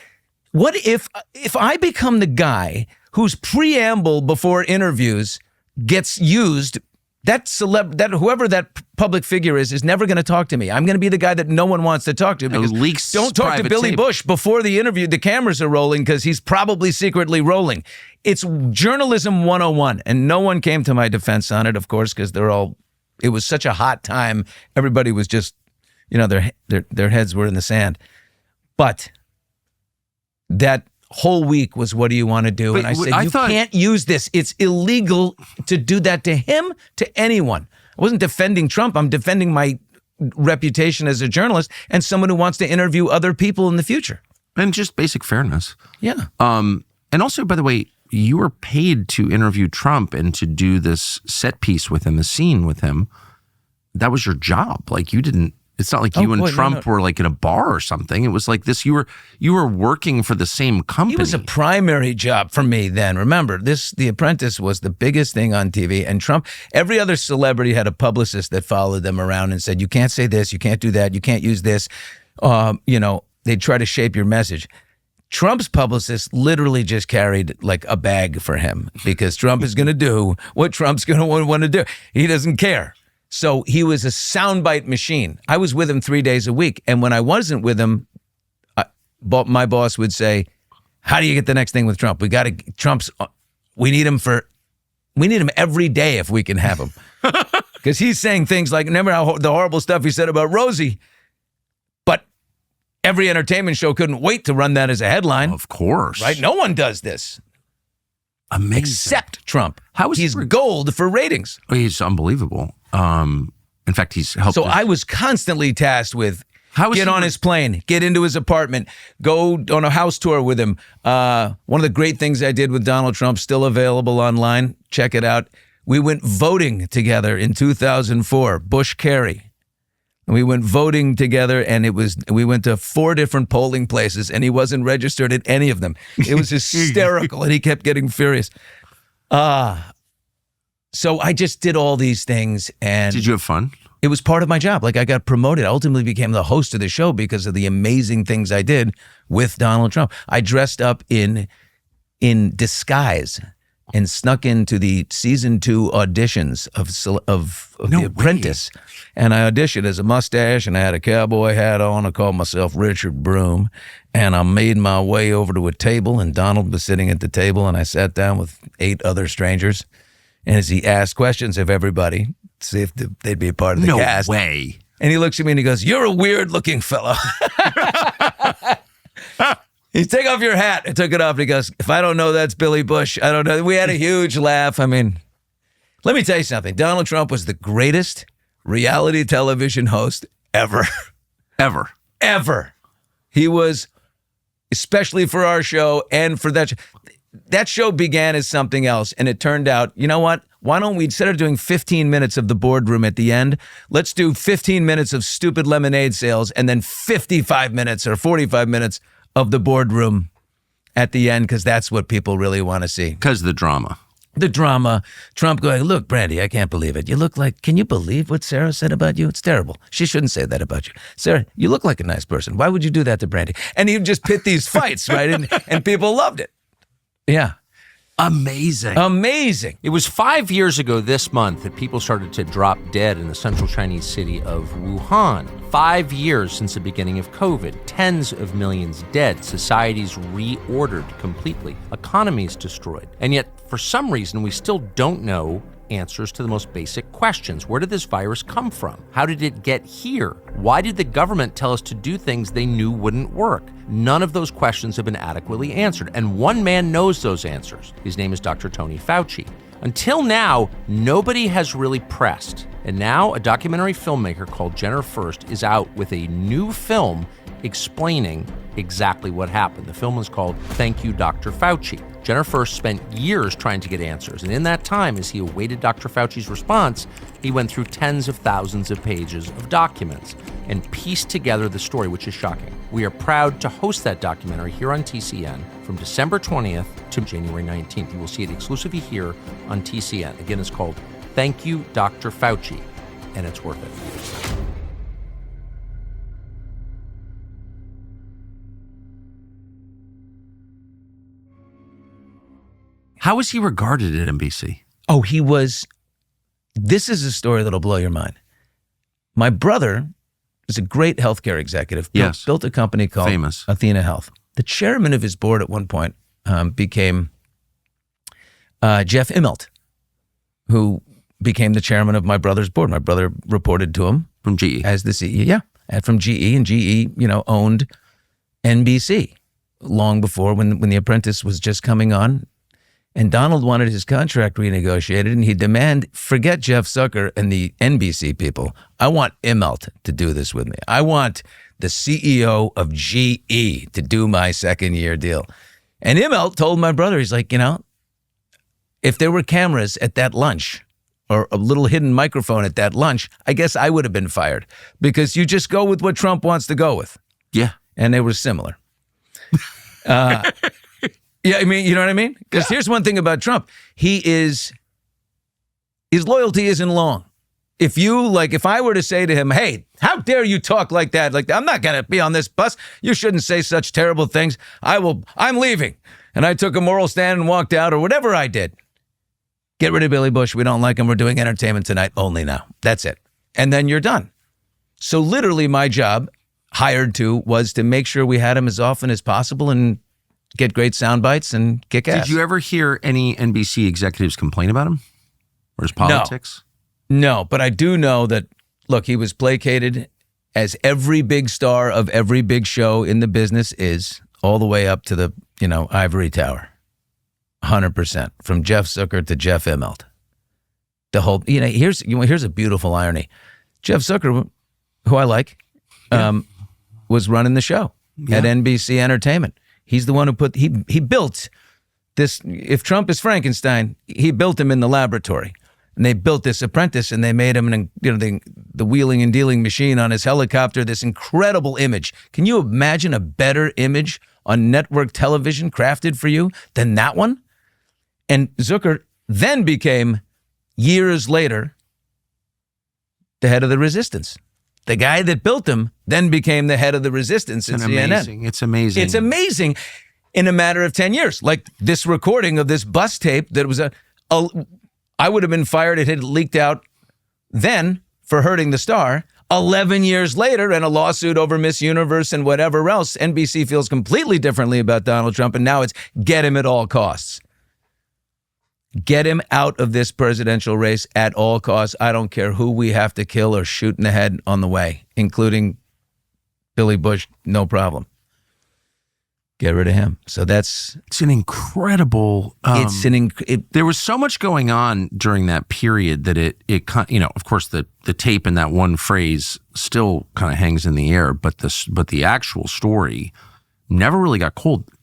what if I become the guy whose preamble before interviews gets used, whoever that public figure is never going to talk to me. I'm going to be the guy that no one wants to talk to, because don't talk to Billy Bush before the interview. The cameras are rolling because he's probably secretly rolling. It's journalism 101. And no one came to my defense on it, of course, because it was such a hot time. Everybody was just, their heads were in the sand. But that whole week was, what do you want to do? And I said, you can't use this. It's illegal to do that to him, to anyone. I wasn't defending Trump. I'm defending my reputation as a journalist and someone who wants to interview other people in the future. And just basic fairness. Yeah. And also, by the way, you were paid to interview Trump and to do this set piece with him, the scene with him. That was your job. It's not like you and Trump were like in a bar or something. It was like this, you were working for the same company. It was a primary job for me then. Remember, The Apprentice was the biggest thing on TV, and Trump, every other celebrity had a publicist that followed them around and said, you can't say this, you can't do that, you can't use this. They'd try to shape your message. Trump's publicist literally just carried like a bag for him, because Trump is going to do what Trump's going to want to do. He doesn't care. So he was a soundbite machine. I was with him 3 days a week. And when I wasn't with him, my boss would say, how do you get the next thing with Trump? We need him every day if we can have him. Because he's saying things like, remember the horrible stuff he said about Rosie? Every entertainment show couldn't wait to run that as a headline. Of course. Right? No one does this. Amazing. Except Trump. How is he's gold for ratings. Oh, he's unbelievable. In fact, he's helped. So I was constantly tasked with get on his plane, get into his apartment, go on a house tour with him. One of the great things I did with Donald Trump, still available online. Check it out. We went voting together in 2004, Bush-Kerry. We went voting together, and we went to 4 different polling places, and he wasn't registered at any of them. It was hysterical, and he kept getting furious. So I just did all these things. And did you have fun? It was part of my job. Like, I got promoted. I ultimately became the host of the show because of the amazing things I did with Donald Trump. I dressed up in disguise and snuck into the season 2 auditions of The Apprentice. And I auditioned as a mustache, and I had a cowboy hat on. I called myself Richard Broom, and I made my way over to a table, and Donald was sitting at the table, and I sat down with 8 other strangers. And as he asked questions of everybody, to see if they'd be a part of the cast. No way. And he looks at me and he goes, "You're a weird-looking fellow." He take off your hat. I took it off, and he goes, "If I don't know that's Billy Bush, I don't know." We had a huge laugh. I mean, let me tell you something. Donald Trump was the greatest reality television host ever. Ever. He was, especially for our show and for that show. That show began as something else, and it turned out, you know what? Why don't we, instead of doing 15 minutes of the boardroom at the end, let's do 15 minutes of stupid lemonade sales and then 55 minutes or 45 minutes of the boardroom at the end, because that's what people really want to see. Because of the drama. The drama. Trump going, "Look, Brandy, I can't believe it. You look like, can you believe what Sarah said about you? It's terrible. She shouldn't say that about you. Sarah, you look like a nice person. Why would you do that to Brandy?" And he would just pit these fights, right? And people loved it. Yeah. Amazing. It was 5 years ago this month that people started to drop dead in the central Chinese city of Wuhan. 5 years since the beginning of COVID. Tens of millions dead. Societies reordered completely. Economies destroyed. And yet, for some reason, we still don't know answers to the most basic questions. Where did this virus come from? How did it get here? Why did the government tell us to do things they knew wouldn't work? None of those questions have been adequately answered, and one man knows those answers. His name is Dr. Tony Fauci. Until now, nobody has really pressed, and now a documentary filmmaker called Jenner First is out with a new film explaining exactly what happened. The film is called Thank You, Dr. Fauci. Jenner First spent years trying to get answers, and in that time, as he awaited Dr. Fauci's response, he went through tens of thousands of pages of documents and pieced together the story, which is shocking. We are proud to host that documentary here on TCN from December 20th to January 19th. You will see it exclusively here on TCN. Again, it's called Thank You, Dr. Fauci, and it's worth it. How was he regarded at NBC? Oh, he was, this is a story that'll blow your mind. My brother was a great healthcare executive. Built a company called Famous. Athena Health. The chairman of his board at one point became Jeff Immelt, who became the chairman of my brother's board. My brother reported to him. From GE. As the CEO, yeah. From GE, and GE, owned NBC long before when The Apprentice was just coming on. And Donald wanted his contract renegotiated, and he demanded, forget Jeff Zucker and the NBC people. I want Immelt to do this with me. I want the CEO of GE to do my second-year deal. And Immelt told my brother, he's like, if there were cameras at that lunch or a little hidden microphone at that lunch, I guess I would have been fired, because you just go with what Trump wants to go with. Yeah. And they were similar. Yeah, I mean, you know what I mean? Because here's one thing about Trump. His loyalty isn't long. If I were to say to him, "Hey, how dare you talk like that? I'm not going to be on this bus. You shouldn't say such terrible things. I'm leaving." And I took a moral stand and walked out, or whatever I did. Get rid of Billy Bush. We don't like him. We're doing Entertainment Tonight only now. That's it. And then you're done. So literally my job, hired to, was to make sure we had him as often as possible and get great sound bites and kick ass. Did you ever hear any NBC executives complain about him or his politics? No, but I do know that, look, he was placated as every big star of every big show in the business is, all the way up to the, ivory tower. 100%. From Jeff Zucker to Jeff Immelt. The whole, here's a beautiful irony. Jeff Zucker, who I like, was running the show at NBC Entertainment. He's the one who he built this. If Trump is Frankenstein, he built him in the laboratory. And they built this apprentice, and they made him the wheeling and dealing machine on his helicopter, this incredible image. Can you imagine a better image on network television crafted for you than that one? And Zucker then became, years later, the head of the resistance. The guy that built him then became the head of the resistance at CNN. It's amazing. It's amazing in a matter of 10 years. Like this recording of this bus tape that was I would have been fired. It had leaked out then for hurting the star. 11 years later, and a lawsuit over Miss Universe and whatever else, NBC feels completely differently about Donald Trump, and now it's get him at all costs. Get him out of this presidential race at all costs. I don't care who we have to kill or shoot in the head on the way, including Billy Bush, no problem. Get rid of him. So it's an incredible. There was so much going on during that period that it of course the tape and that one phrase still kind of hangs in the air, but the actual story never really got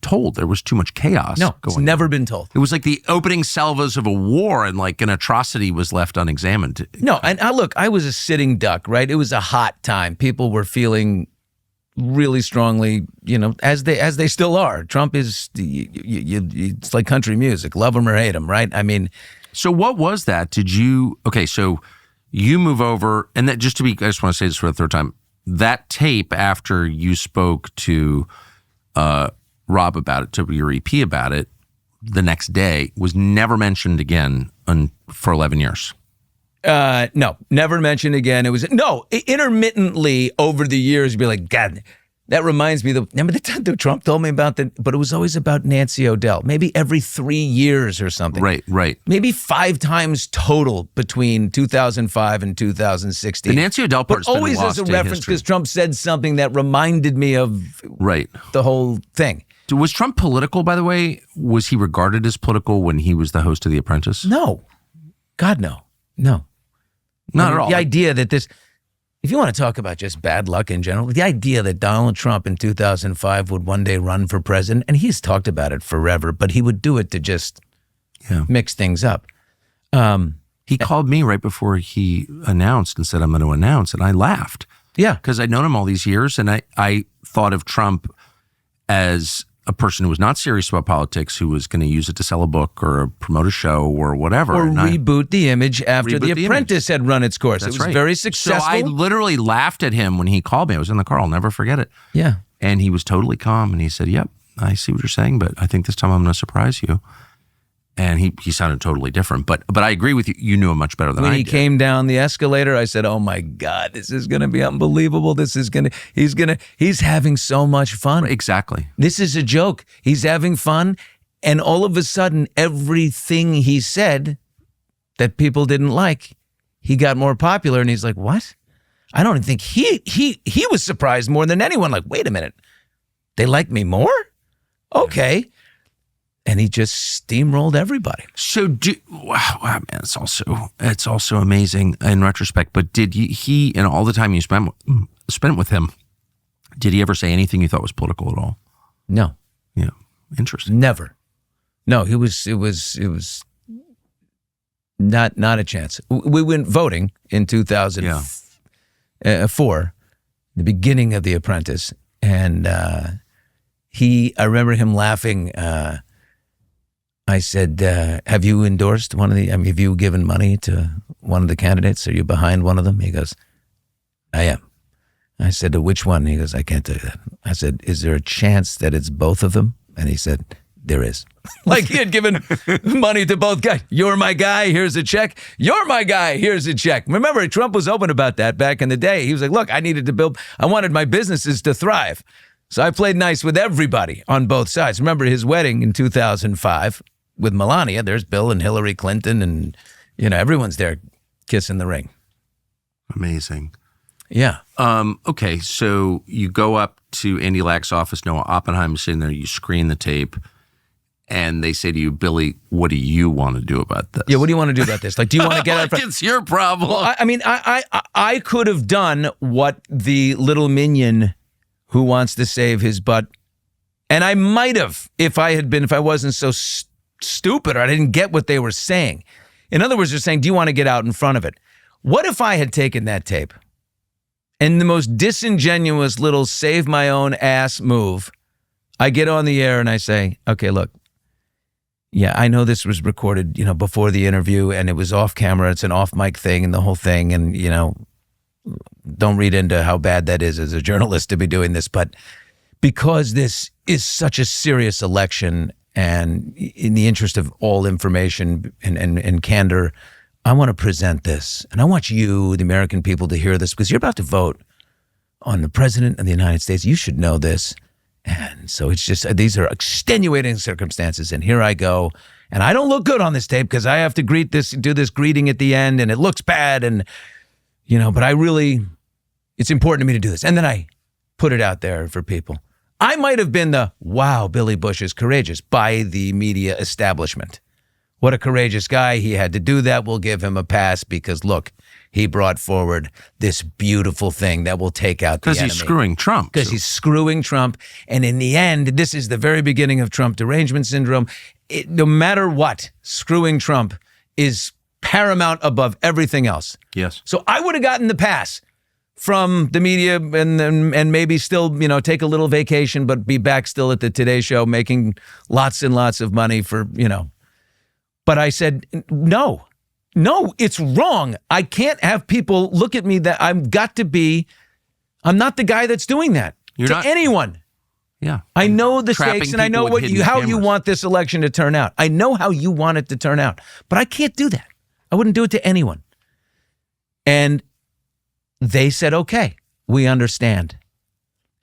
told. There was too much chaos. No, it's never been told. It was like the opening salvos of a war, and like an atrocity was left unexamined. No, and I was a sitting duck, right? It was a hot time. People were feeling really strongly, as they still are. Trump is, it's like country music, love him or hate him, right? I mean. So what was that? So you move over, and that I just want to say this for the third time, that tape after you spoke to Rob about it, to your EP about it, the next day was never mentioned again for 11 years. No, never mentioned again. It was intermittently over the years. You'd be like, God, that reminds me. Remember the time that Trump told me about that? But it was always about Nancy O'Dell. Maybe every 3 years or something. Right. Maybe 5 times total between 2005 and 2016. The Nancy O'Dell part, but always as a reference because Trump said something that reminded me of the whole thing. Was Trump political, by the way? Was he regarded as political when he was the host of The Apprentice? No. God, no. No. Not at all. The idea that if you want to talk about just bad luck in general, the idea that Donald Trump in 2005 would one day run for president, and he's talked about it forever, but he would do it to just mix things up. He called me right before he announced and said, I'm going to announce, and I laughed. Yeah. Because I'd known him all these years, and I thought of Trump as a person who was not serious about politics, who was going to use it to sell a book or promote a show or whatever. Or reboot the image after The Apprentice had run its course. That's it was very successful. So I literally laughed at him when he called me. I was in the car. I'll never forget it. Yeah. And he was totally calm. And he said, yep, I see what you're saying, but I think this time I'm going to surprise you. And he sounded totally different. But I agree with you. You knew him much better than I did. When he came down the escalator, I said, oh my God, this is going to be unbelievable. He's having so much fun. Exactly. This is a joke. He's having fun. And all of a sudden, everything he said that people didn't like, he got more popular. And he's like, what? I don't think he was surprised more than anyone. Like, wait a minute. They like me more? Okay. And he just steamrolled everybody. So, wow, man, it's also amazing in retrospect. But did he, and all the time you spent with him, did he ever say anything you thought was political at all? No. Yeah, interesting. Never. No, it was not a chance. We went voting in 2004, the beginning of The Apprentice, and I remember him laughing. I said, have you endorsed have you given money to one of the candidates? Are you behind one of them? He goes, I am. I said, to which one? He goes, I can't tell you that. I said, is there a chance that it's both of them? And he said, there is. Like he had given money to both guys. You're my guy, here's a check. You're my guy, here's a check. Remember, Trump was open about that back in the day. He was like, look, I wanted my businesses to thrive. So I played nice with everybody on both sides. Remember his wedding in 2005 with Melania. There's Bill and Hillary Clinton and, everyone's there kissing the ring. Amazing. Yeah. Okay, so you go up to Andy Lack's office, Noah Oppenheim's sitting there, you screen the tape, and they say to you, Billy, what do you want to do about this? Yeah, what do you want to do about this? Like, do you want to get out like it's your problem. Well, I could have done what the little minion who wants to save his butt, and I might have if I wasn't so stupid or I didn't get what they were saying. In other words, they're saying, do you want to get out in front of it? What if I had taken that tape and the most disingenuous little save my own ass move, I get on the air and I say, okay, look, yeah, I know this was recorded, before the interview and it was off camera. It's an off mic thing and the whole thing. And, don't read into how bad that is as a journalist to be doing this. But because this is such a serious election and in the interest of all information and candor, I want to present this. And I want you, the American people, to hear this because you're about to vote on the president of the United States. You should know this. And so it's just, these are extenuating circumstances. And here I go. And I don't look good on this tape because I have to do this greeting at the end and it looks bad. And, but it's important to me to do this. And then I put it out there for people. I might have been wow, Billy Bush is courageous by the media establishment. What a courageous guy. He had to do that. We'll give him a pass because, look, he brought forward this beautiful thing that will take out the enemy. Because he's screwing Trump. Because he's screwing Trump. And in the end, this is the very beginning of Trump derangement syndrome. No matter what, screwing Trump is paramount above everything else. Yes. So I would have gotten the pass from the media and maybe still, take a little vacation, but be back still at the Today Show making lots and lots of money for, But I said, no, it's wrong. I can't have people look at me that I'm not the guy that's doing that anyone. Yeah. I know the stakes and I know how you want this election to turn out. I know how you want it to turn out, but I can't do that. I wouldn't do it to anyone. And they said, okay, we understand.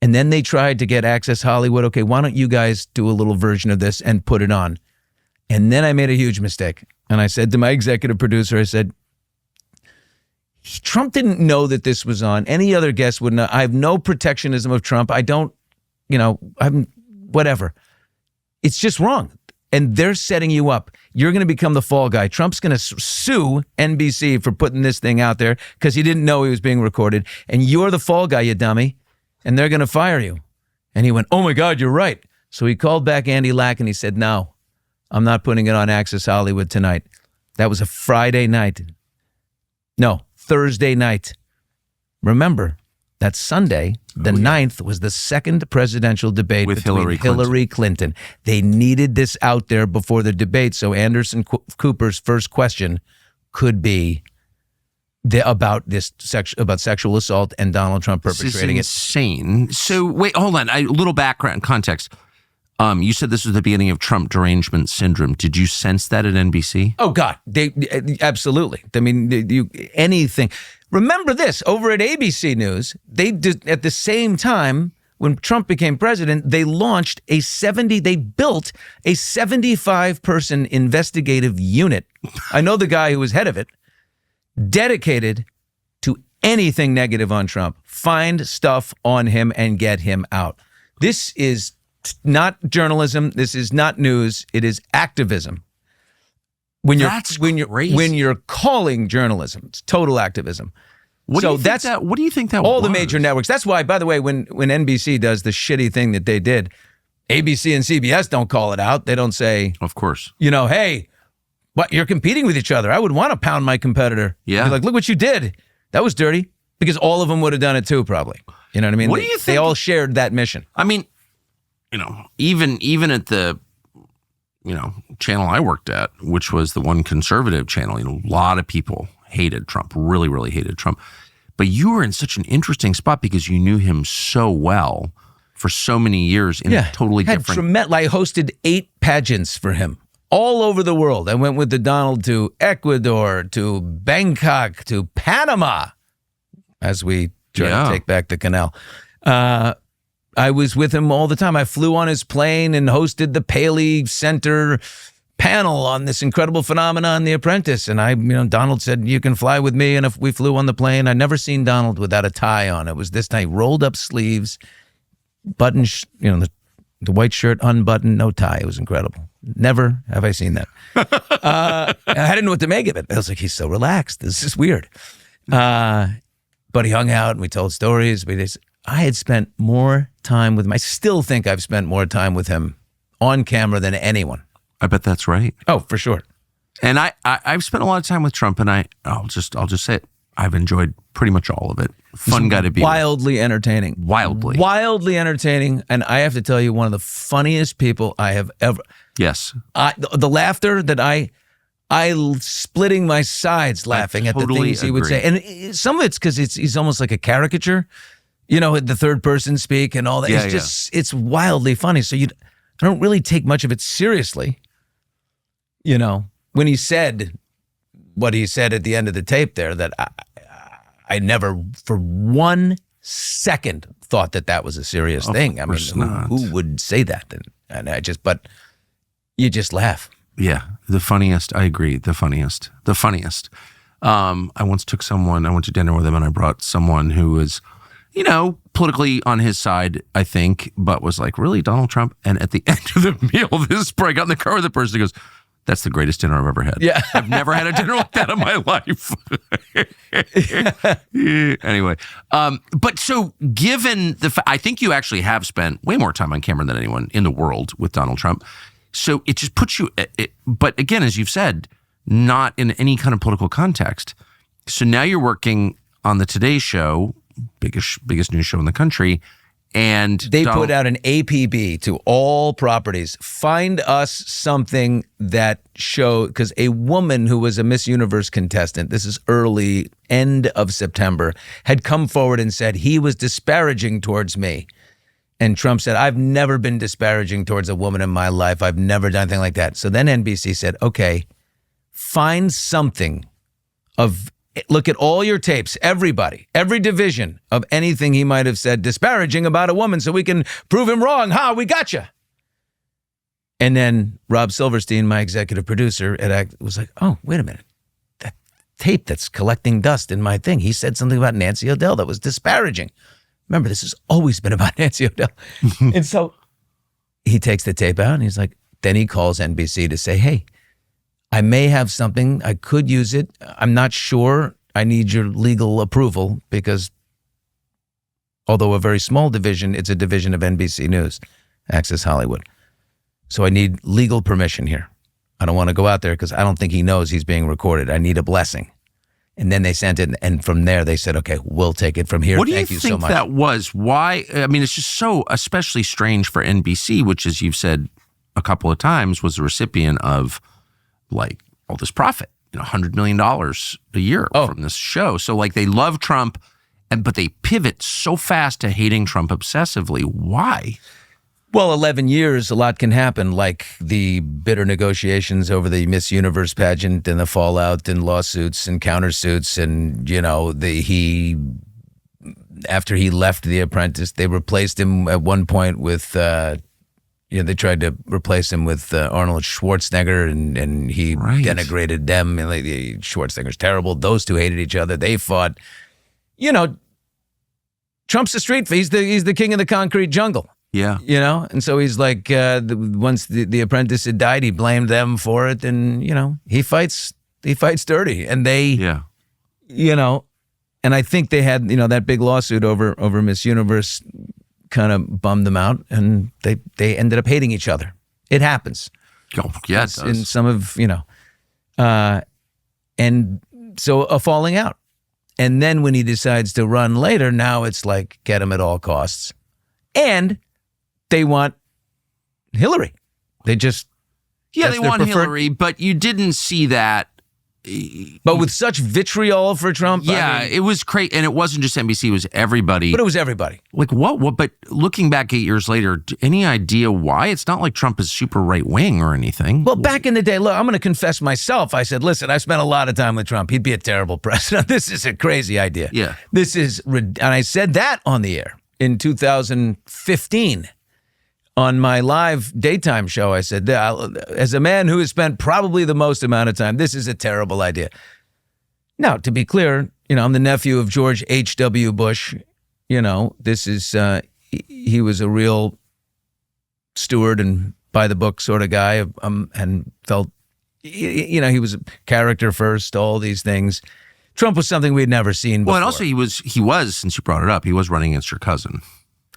And then they tried to get Access Hollywood. Okay, why don't you guys do a little version of this and put it on? And then I made a huge mistake. And I said to my executive producer, I said, Trump didn't know that this was on. Any other guest would not. I have no protectionism of Trump. I don't, I'm whatever. It's just wrong. And they're setting you up. You're going to become the fall guy. Trump's going to sue NBC for putting this thing out there because he didn't know he was being recorded. And you're the fall guy, you dummy. And they're going to fire you. And he went, oh my God, you're right. So he called back Andy Lack and he said, no, I'm not putting it on Access Hollywood tonight. That was a Friday night. No, Thursday night. Remember, that Sunday, the 9th, was the second presidential debate with between Hillary Clinton. They needed this out there before the debate, so Anderson Cooper's first question could be about sexual assault and Donald Trump perpetrating it. This is insane. So wait, hold on. A little background context. You said this was the beginning of Trump derangement syndrome. Did you sense that at NBC? Oh God, they absolutely. I mean, anything. Remember this, over at ABC News, they did at the same time when Trump became president, they built a 75-person investigative unit. I know the guy who was head of it, dedicated to anything negative on Trump, find stuff on him and get him out. This is not journalism. This is not news. It is activism. When you're calling journalism, it's total activism. What do you think that all was? The major networks. That's why, by the way, when NBC does the shitty thing that they did, ABC and CBS don't call it out. They don't say, of course, hey, what, you're competing with each other. I would want to pound my competitor. Yeah. Be like, look what you did. That was dirty. Because all of them would have done it too, probably. You know what I mean? What do you think? They all shared that mission. I mean, even at the channel I worked at, which was the one conservative channel, a lot of people hated Trump, really, really hated Trump. But you were in such an interesting spot because you knew him so well for so many years in a totally different. I hosted 8 pageants for him all over the world. I went with the Donald to Ecuador, to Bangkok, to Panama, as we try to take back the canal. I was with him all the time. I flew on his plane and hosted the Paley Center panel on this incredible phenomenon, The Apprentice. And Donald said, you can fly with me. And if we flew on the plane, I'd never seen Donald without a tie on. It was this tie, rolled up sleeves, button, the white shirt unbuttoned, no tie. It was incredible. Never have I seen that. I didn't know what to make of it. I was like, he's so relaxed. This is weird. But he hung out and we told stories. I had spent more time with him. I still think I've spent more time with him on camera than anyone. I bet that's right. Oh, for sure. And I've spent a lot of time with Trump, and I'll just say it. I've enjoyed pretty much all of it. Fun guy to be wildly entertaining. Wildly entertaining. And I have to tell you, one of the funniest people I have ever. Yes. The laughter that I splitting my sides laughing at the things he would say. And some of it's because he's almost like a caricature, the third person speak and all that. It's wildly funny. So I don't really take much of it seriously. When he said what he said at the end of the tape there, that I never for 1 second thought that was a serious thing. I mean, who would say that? But you just laugh. Yeah, the funniest. I agree. The funniest. I once I went to dinner with him, and I brought someone who was, politically on his side, I think, but was like, really, Donald Trump? And at the end of the meal, I got in the car with the person who goes, that's the greatest dinner I've ever had. Yeah. I've never had a dinner like that in my life. Anyway, but so given I think you actually have spent way more time on camera than anyone in the world with Donald Trump. So it just puts you, but again, as you've said, not in any kind of political context. So now you're working on the Today Show, biggest news show in the country. And they put out an APB to all properties. Find us something that because a woman who was a Miss Universe contestant, this is end of September, had come forward and said he was disparaging towards me. And Trump said, I've never been disparaging towards a woman in my life. I've never done anything like that. So then NBC said, okay, find something look at all your tapes, everybody, every division of anything he might have said disparaging about a woman so we can prove him wrong. We got you. And then Rob Silverstein, my executive producer at ACT, was like, oh, wait a minute. That tape that's collecting dust in my thing, he said something about Nancy O'Dell that was disparaging. Remember, this has always been about Nancy O'Dell. And so he takes the tape out and he's like, then he calls NBC to say, hey, I may have something. I could use it. I'm not sure. I need your legal approval because although a very small division, it's a division of NBC News, Access Hollywood. So I need legal permission here. I don't want to go out there because I don't think he knows he's being recorded. I need a blessing. And then they sent it, and from there they said, okay, we'll take it from here. What do you think that was? Why? I mean, it's just so especially strange for NBC, which, as you've said a couple of times, was the recipient of like all this profit, $100 million a year from this show. So like they love Trump, but they pivot so fast to hating Trump obsessively. Why? Well, 11 years, a lot can happen, like the bitter negotiations over the Miss Universe pageant and the fallout and lawsuits and countersuits. And, after he left The Apprentice, they replaced him at one point with, they tried to replace him with Arnold Schwarzenegger, and he denigrated them. And Schwarzenegger's terrible. Those two hated each other. They fought. Trump's a street. He's the king of the concrete jungle. Yeah. And so he's like, once the Apprentice had died, he blamed them for it. And, he fights dirty. And they, and I think they had, that big lawsuit over Miss Universe kind of bummed them out, and they ended up hating each other. It happens. Oh, yeah, it does. In some of, and so a falling out. And then when he decides to run later, now it's like, get him at all costs. And they want Hillary. They want Hillary, but you didn't see that. But with such vitriol for Trump. Yeah, it was crazy. And it wasn't just NBC, it was everybody. But it was everybody. Like what? But looking back 8 years later, any idea why? It's not like Trump is super right wing or anything. Well, back in the day, look, I'm going to confess myself. I said, listen, I spent a lot of time with Trump. He'd be a terrible president. This is a crazy idea. Yeah. And I said that on the air in 2015. on my live daytime show, I said, as a man who has spent probably the most amount of time, this is a terrible idea. Now, to be clear, I'm the nephew of George H.W. Bush. This is, he was a real steward and by the book sort of guy, and felt, he was a character first, all these things. Trump was something we had never seen before. Well, and also he was, since you brought it up, he was running against your cousin.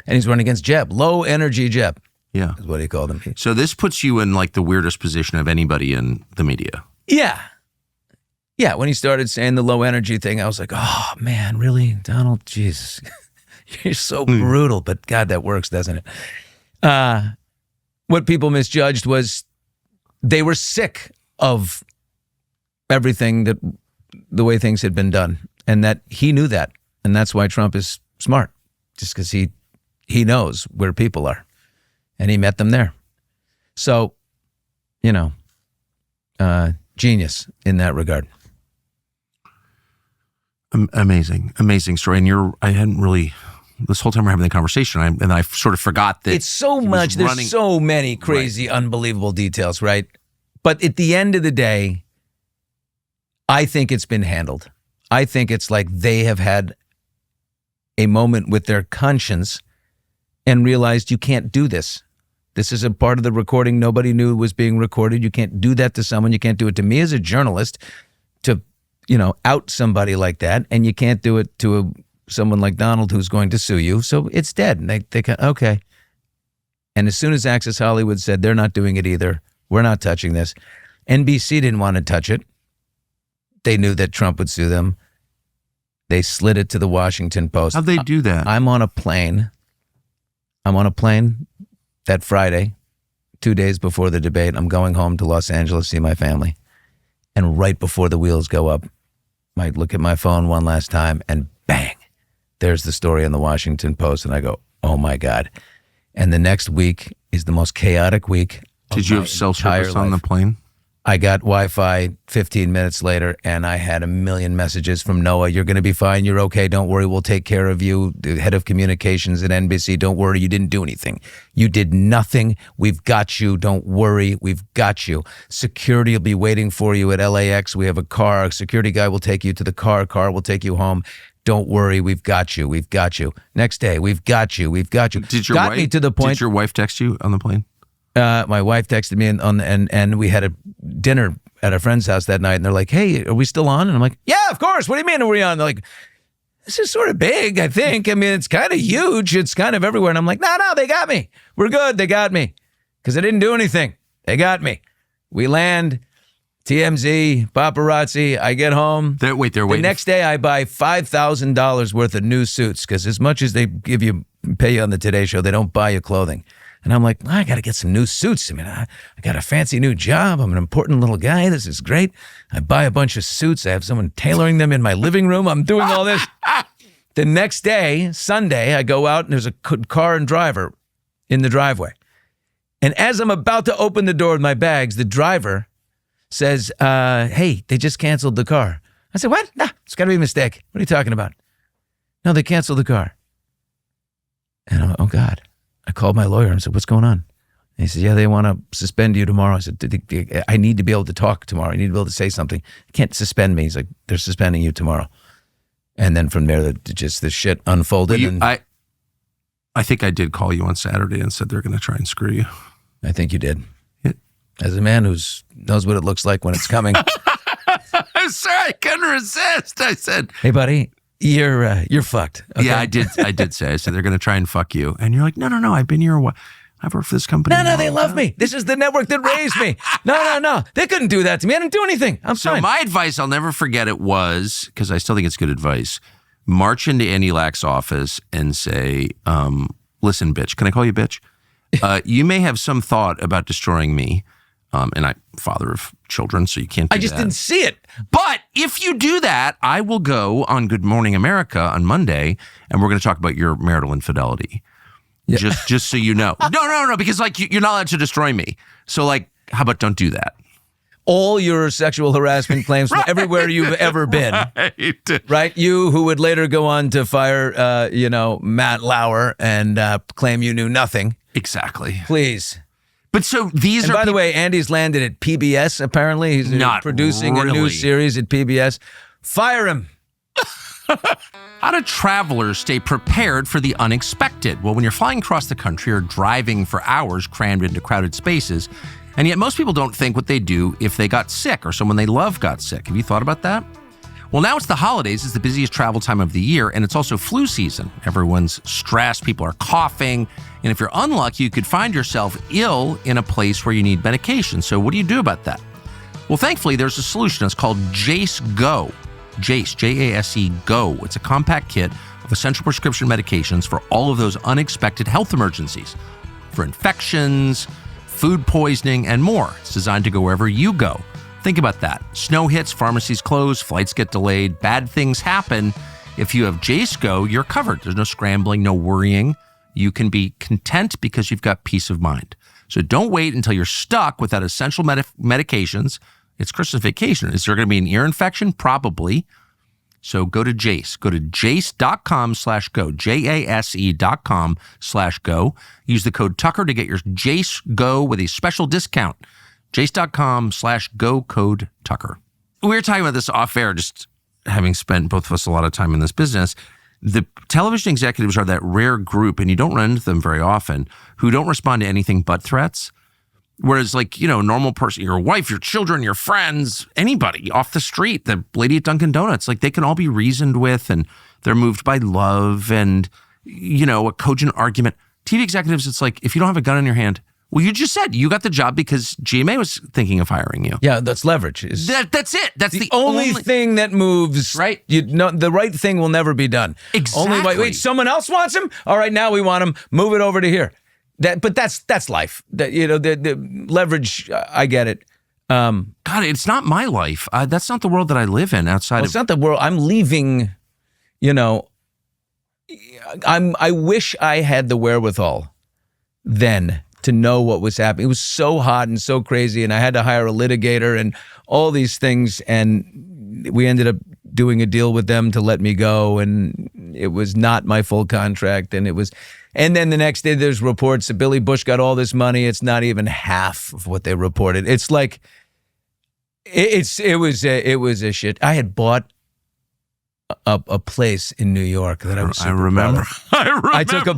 And he's running against Jeb, low energy Jeb. Yeah. Is what he called him. So this puts you in like the weirdest position of anybody in the media. Yeah. Yeah, when he started saying the low energy thing, I was like, oh man, really? Donald, Jesus. You're so brutal, but God, that works, doesn't it? What people misjudged was they were sick of everything, that the way things had been done, and that he knew that. And that's why Trump is smart, just because he knows where people are. And he met them there. So, genius in that regard. Amazing story. And I hadn't really, this whole time we're having the conversation, I sort of forgot that. It's so much, there's so many crazy, unbelievable details, right? But at the end of the day, I think it's been handled. I think it's like they have had a moment with their conscience and realized you can't do this. This is a part of the recording nobody knew was being recorded. You can't do that to someone. You can't do it to me as a journalist to, out somebody like that. And you can't do it to someone like Donald who's going to sue you. So it's dead. And they okay. And as soon as Access Hollywood said they're not doing it either, we're not touching this. NBC didn't want to touch it. They knew that Trump would sue them. They slid it to the Washington Post. How'd they do that? I'm on a plane that Friday, 2 days before the debate. I'm going home to Los Angeles to see my family. And right before the wheels go up, I look at my phone one last time and bang, there's the story in the Washington Post. And I go, oh my God. And the next week is the most chaotic week. Did you have cell service on the plane? I got Wi-Fi 15 minutes later, and I had a million messages from Noah. You're going to be fine. You're okay. Don't worry. We'll take care of you. The head of communications at NBC. Don't worry. You didn't do anything. You did nothing. We've got you. Don't worry. We've got you. Security will be waiting for you at LAX. We have a car. A security guy will take you to the car. Car will take you home. Don't worry. We've got you. We've got you. Next day, we've got you. We've got you. Did your wife text you on the plane? My wife texted me and we had a dinner at a friend's house that night, and they're like, hey, are we still on? And I'm like, yeah, of course. What do you mean are we on? They're like, this is sort of big, I think. I mean, it's kind of huge. It's kind of everywhere. And I'm like, no, they got me. We're good. They got me. Because I didn't do anything. They got me. We land, TMZ, paparazzi. I get home. They're waiting. The next day, I buy $5,000 worth of new suits, because as much as they pay you on the Today Show, they don't buy you clothing. And I'm like, I got to get some new suits. I mean, I got a fancy new job. I'm an important little guy. This is great. I buy a bunch of suits. I have someone tailoring them in my living room. I'm doing all this. The next day, Sunday, I go out and there's a car and driver in the driveway. And as I'm about to open the door with my bags, the driver says, hey, they just canceled the car. I said, what? Nah, it's got to be a mistake. What are you talking about? No, they canceled the car. And I'm like, oh, God. I called my lawyer and said, what's going on? And he said, yeah, they want to suspend you tomorrow. I said, I need to be able to talk tomorrow. I need to be able to say something. You can't suspend me. He's like, they're suspending you tomorrow. And then from there, just the shit unfolded. I think I did call you on Saturday and said they're going to try and screw you. I think you did. Yeah. As a man who knows what it looks like when it's coming. I'm sorry, I couldn't resist. I said, hey, buddy. You're fucked. Okay? Yeah, I did say. I said they're going to try and fuck you, and you're like, no. I've been here. I've worked for this company. No, they love me. This is the network that raised me. No. They couldn't do that to me. I didn't do anything. I'm fine. So my advice, I'll never forget it, was, because I still think it's good advice, march into Andy Lack's office and say, listen, bitch, can I call you bitch? You may have some thought about destroying me. And I'm father of children, so you can't do that. I just didn't see it. But if you do that, I will go on Good Morning America on Monday, and we're going to talk about your marital infidelity. Yeah. Just so you know. No, because you're not allowed to destroy me. So how about don't do that? All your sexual harassment claims from everywhere you've ever been. Right? You who would later go on to fire, Matt Lauer and claim you knew nothing. Exactly. Please. But so these and are. By the way, Andy's landed at PBS, apparently. He's not producing a new series at PBS. Fire him. How do travelers stay prepared for the unexpected? Well, when you're flying across the country or driving for hours crammed into crowded spaces, and yet most people don't think what they do if they got sick or someone they love got sick. Have you thought about that? Well, now it's the holidays. It's the busiest travel time of the year, and it's also flu season. Everyone's stressed. People are coughing. And if you're unlucky, you could find yourself ill in a place where you need medication. So what do you do about that? Well, thankfully, there's a solution. It's called Jase Go. Jase, J-A-S-E, Go. It's a compact kit of essential prescription medications for all of those unexpected health emergencies, for infections, food poisoning, and more. It's designed to go wherever you go. Think about that. Snow hits, pharmacies close, flights get delayed, bad things happen. If you have Jase Go, you're covered. There's no scrambling, no worrying. You can be content because you've got peace of mind. So don't wait until you're stuck without essential medications. It's Christmas vacation. Is there going to be an ear infection? Probably. So go to Jase. Go to jase.com/go, jase.com/go. Use the code Tucker to get your Jase Go with a special discount. Jase.com/go, code Tucker. We were talking about this off air, just having spent both of us a lot of time in this business. The television executives are that rare group, and you don't run into them very often, who don't respond to anything but threats. Whereas, like, a normal person, your wife, your children, your friends, anybody off the street, the lady at Dunkin' Donuts, like, they can all be reasoned with, and they're moved by love and, a cogent argument. TV executives, it's like, if you don't have a gun in your hand, well, you just said you got the job because GMA was thinking of hiring you. Yeah, that's leverage. That's it. That's the only thing that moves. Right. The right thing will never be done. Exactly. Wait, someone else wants him? All right, now we want him. Move it over to here. But that's life. The leverage. I get it. God, it's not my life. That's not the world that I live in. It's not the world. I'm leaving. I wish I had the wherewithal then to know what was happening. It was so hot and so crazy, and I had to hire a litigator and all these things, and we ended up doing a deal with them to let me go, and it was not my full contract, and then the next day there's reports that Billy Bush got all this money. It's not even half of what they reported. It's like it was a shit. I had bought a place in New York that I remember. I took a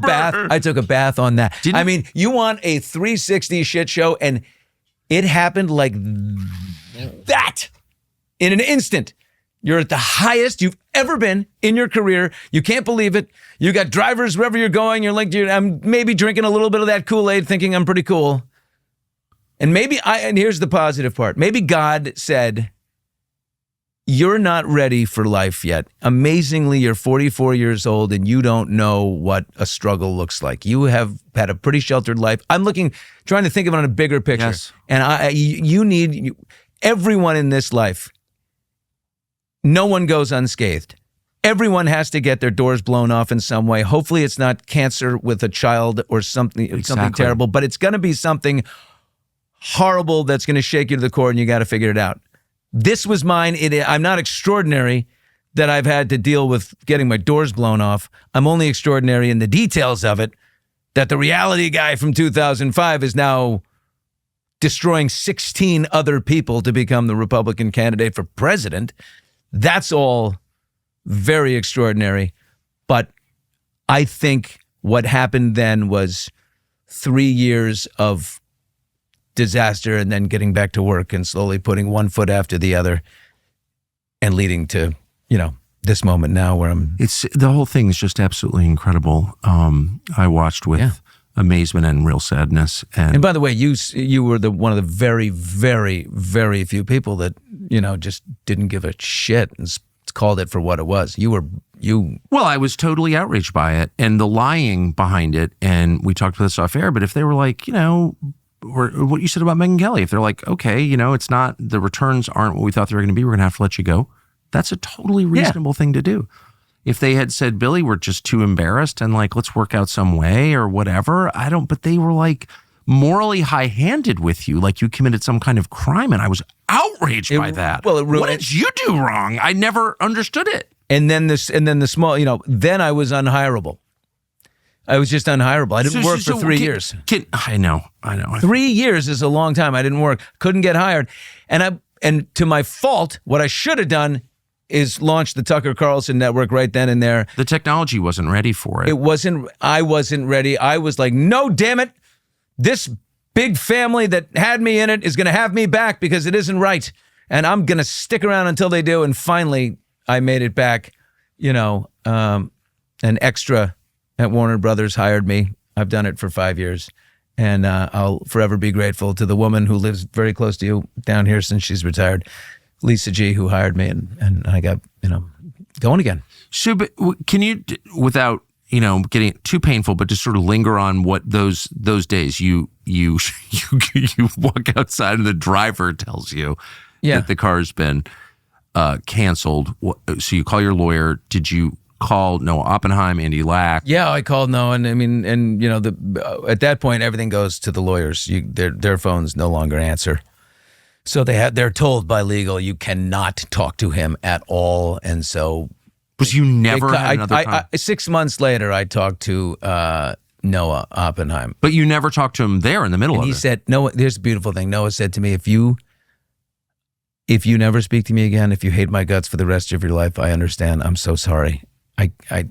bath on that. You want a 360 shit show, and it happened like that in an instant. You're at the highest you've ever been in your career. You can't believe it. You got drivers wherever you're going. You're like, I'm maybe drinking a little bit of that Kool-Aid, thinking I'm pretty cool. And and here's the positive part. Maybe God said, you're not ready for life yet. Amazingly, you're 44 years old and you don't know what a struggle looks like. You have had a pretty sheltered life. I'm trying to think of it on a bigger picture. Yes. And you need everyone in this life. No one goes unscathed. Everyone has to get their doors blown off in some way. Hopefully it's not cancer with a child or something terrible, but it's going to be something horrible that's going to shake you to the core, and you got to figure it out. This was mine. I'm not extraordinary that I've had to deal with getting my doors blown off. I'm only extraordinary in the details of it, that the reality guy from 2005 is now destroying 16 other people to become the Republican candidate for president. That's all very extraordinary. But I think what happened then was 3 years of disaster and then getting back to work and slowly putting one foot after the other and leading to, this moment now where the whole thing is just absolutely incredible. I watched with amazement and real sadness. And by the way, you were one of the very, very, very few people that, just didn't give a shit and called it for what it was. Well, I was totally outraged by it and the lying behind it. And we talked about this off air, but if they were like, or what you said about Megyn Kelly, if they're like, okay, it's not, the returns aren't what we thought they were going to be, we're going to have to let you go. That's a totally reasonable thing to do. If they had said, Billy, we're just too embarrassed and like, let's work out some way or whatever, but they were like morally high-handed with you, like you committed some kind of crime, and I was outraged by that. Well, what did you do wrong? I never understood it. And then the small, then I was unhireable. I was just unhireable. I didn't work for 3 years. I know. 3 years is a long time. I didn't work. Couldn't get hired. And to my fault, what I should have done is launch the Tucker Carlson network right then and there. The technology wasn't ready for it. I wasn't ready. I was like, no, damn it. This big family that had me in it is going to have me back because it isn't right. And I'm going to stick around until they do. And finally, I made it back. An extra at Warner Brothers hired me. I've done it for 5 years. And I'll forever be grateful to the woman who lives very close to you down here since she's retired, Lisa G., who hired me. And I got, going again. So, but can you, without, getting too painful, but just sort of linger on what those days you walk outside and the driver tells you that the car's been canceled. So you call your lawyer. Did you call Noah Oppenheim, Andy Lack? Yeah, I called Noah, and at that point everything goes to the lawyers. Their phones no longer answer, so they're told by legal you cannot talk to him at all, and so. Was you never had another 6 months later, I talked to Noah Oppenheim. But you never talked to him there in the middle of it. He said, Noah, here's the beautiful thing. Noah said to me, if you never speak to me again, if you hate my guts for the rest of your life, I understand. I'm so sorry. It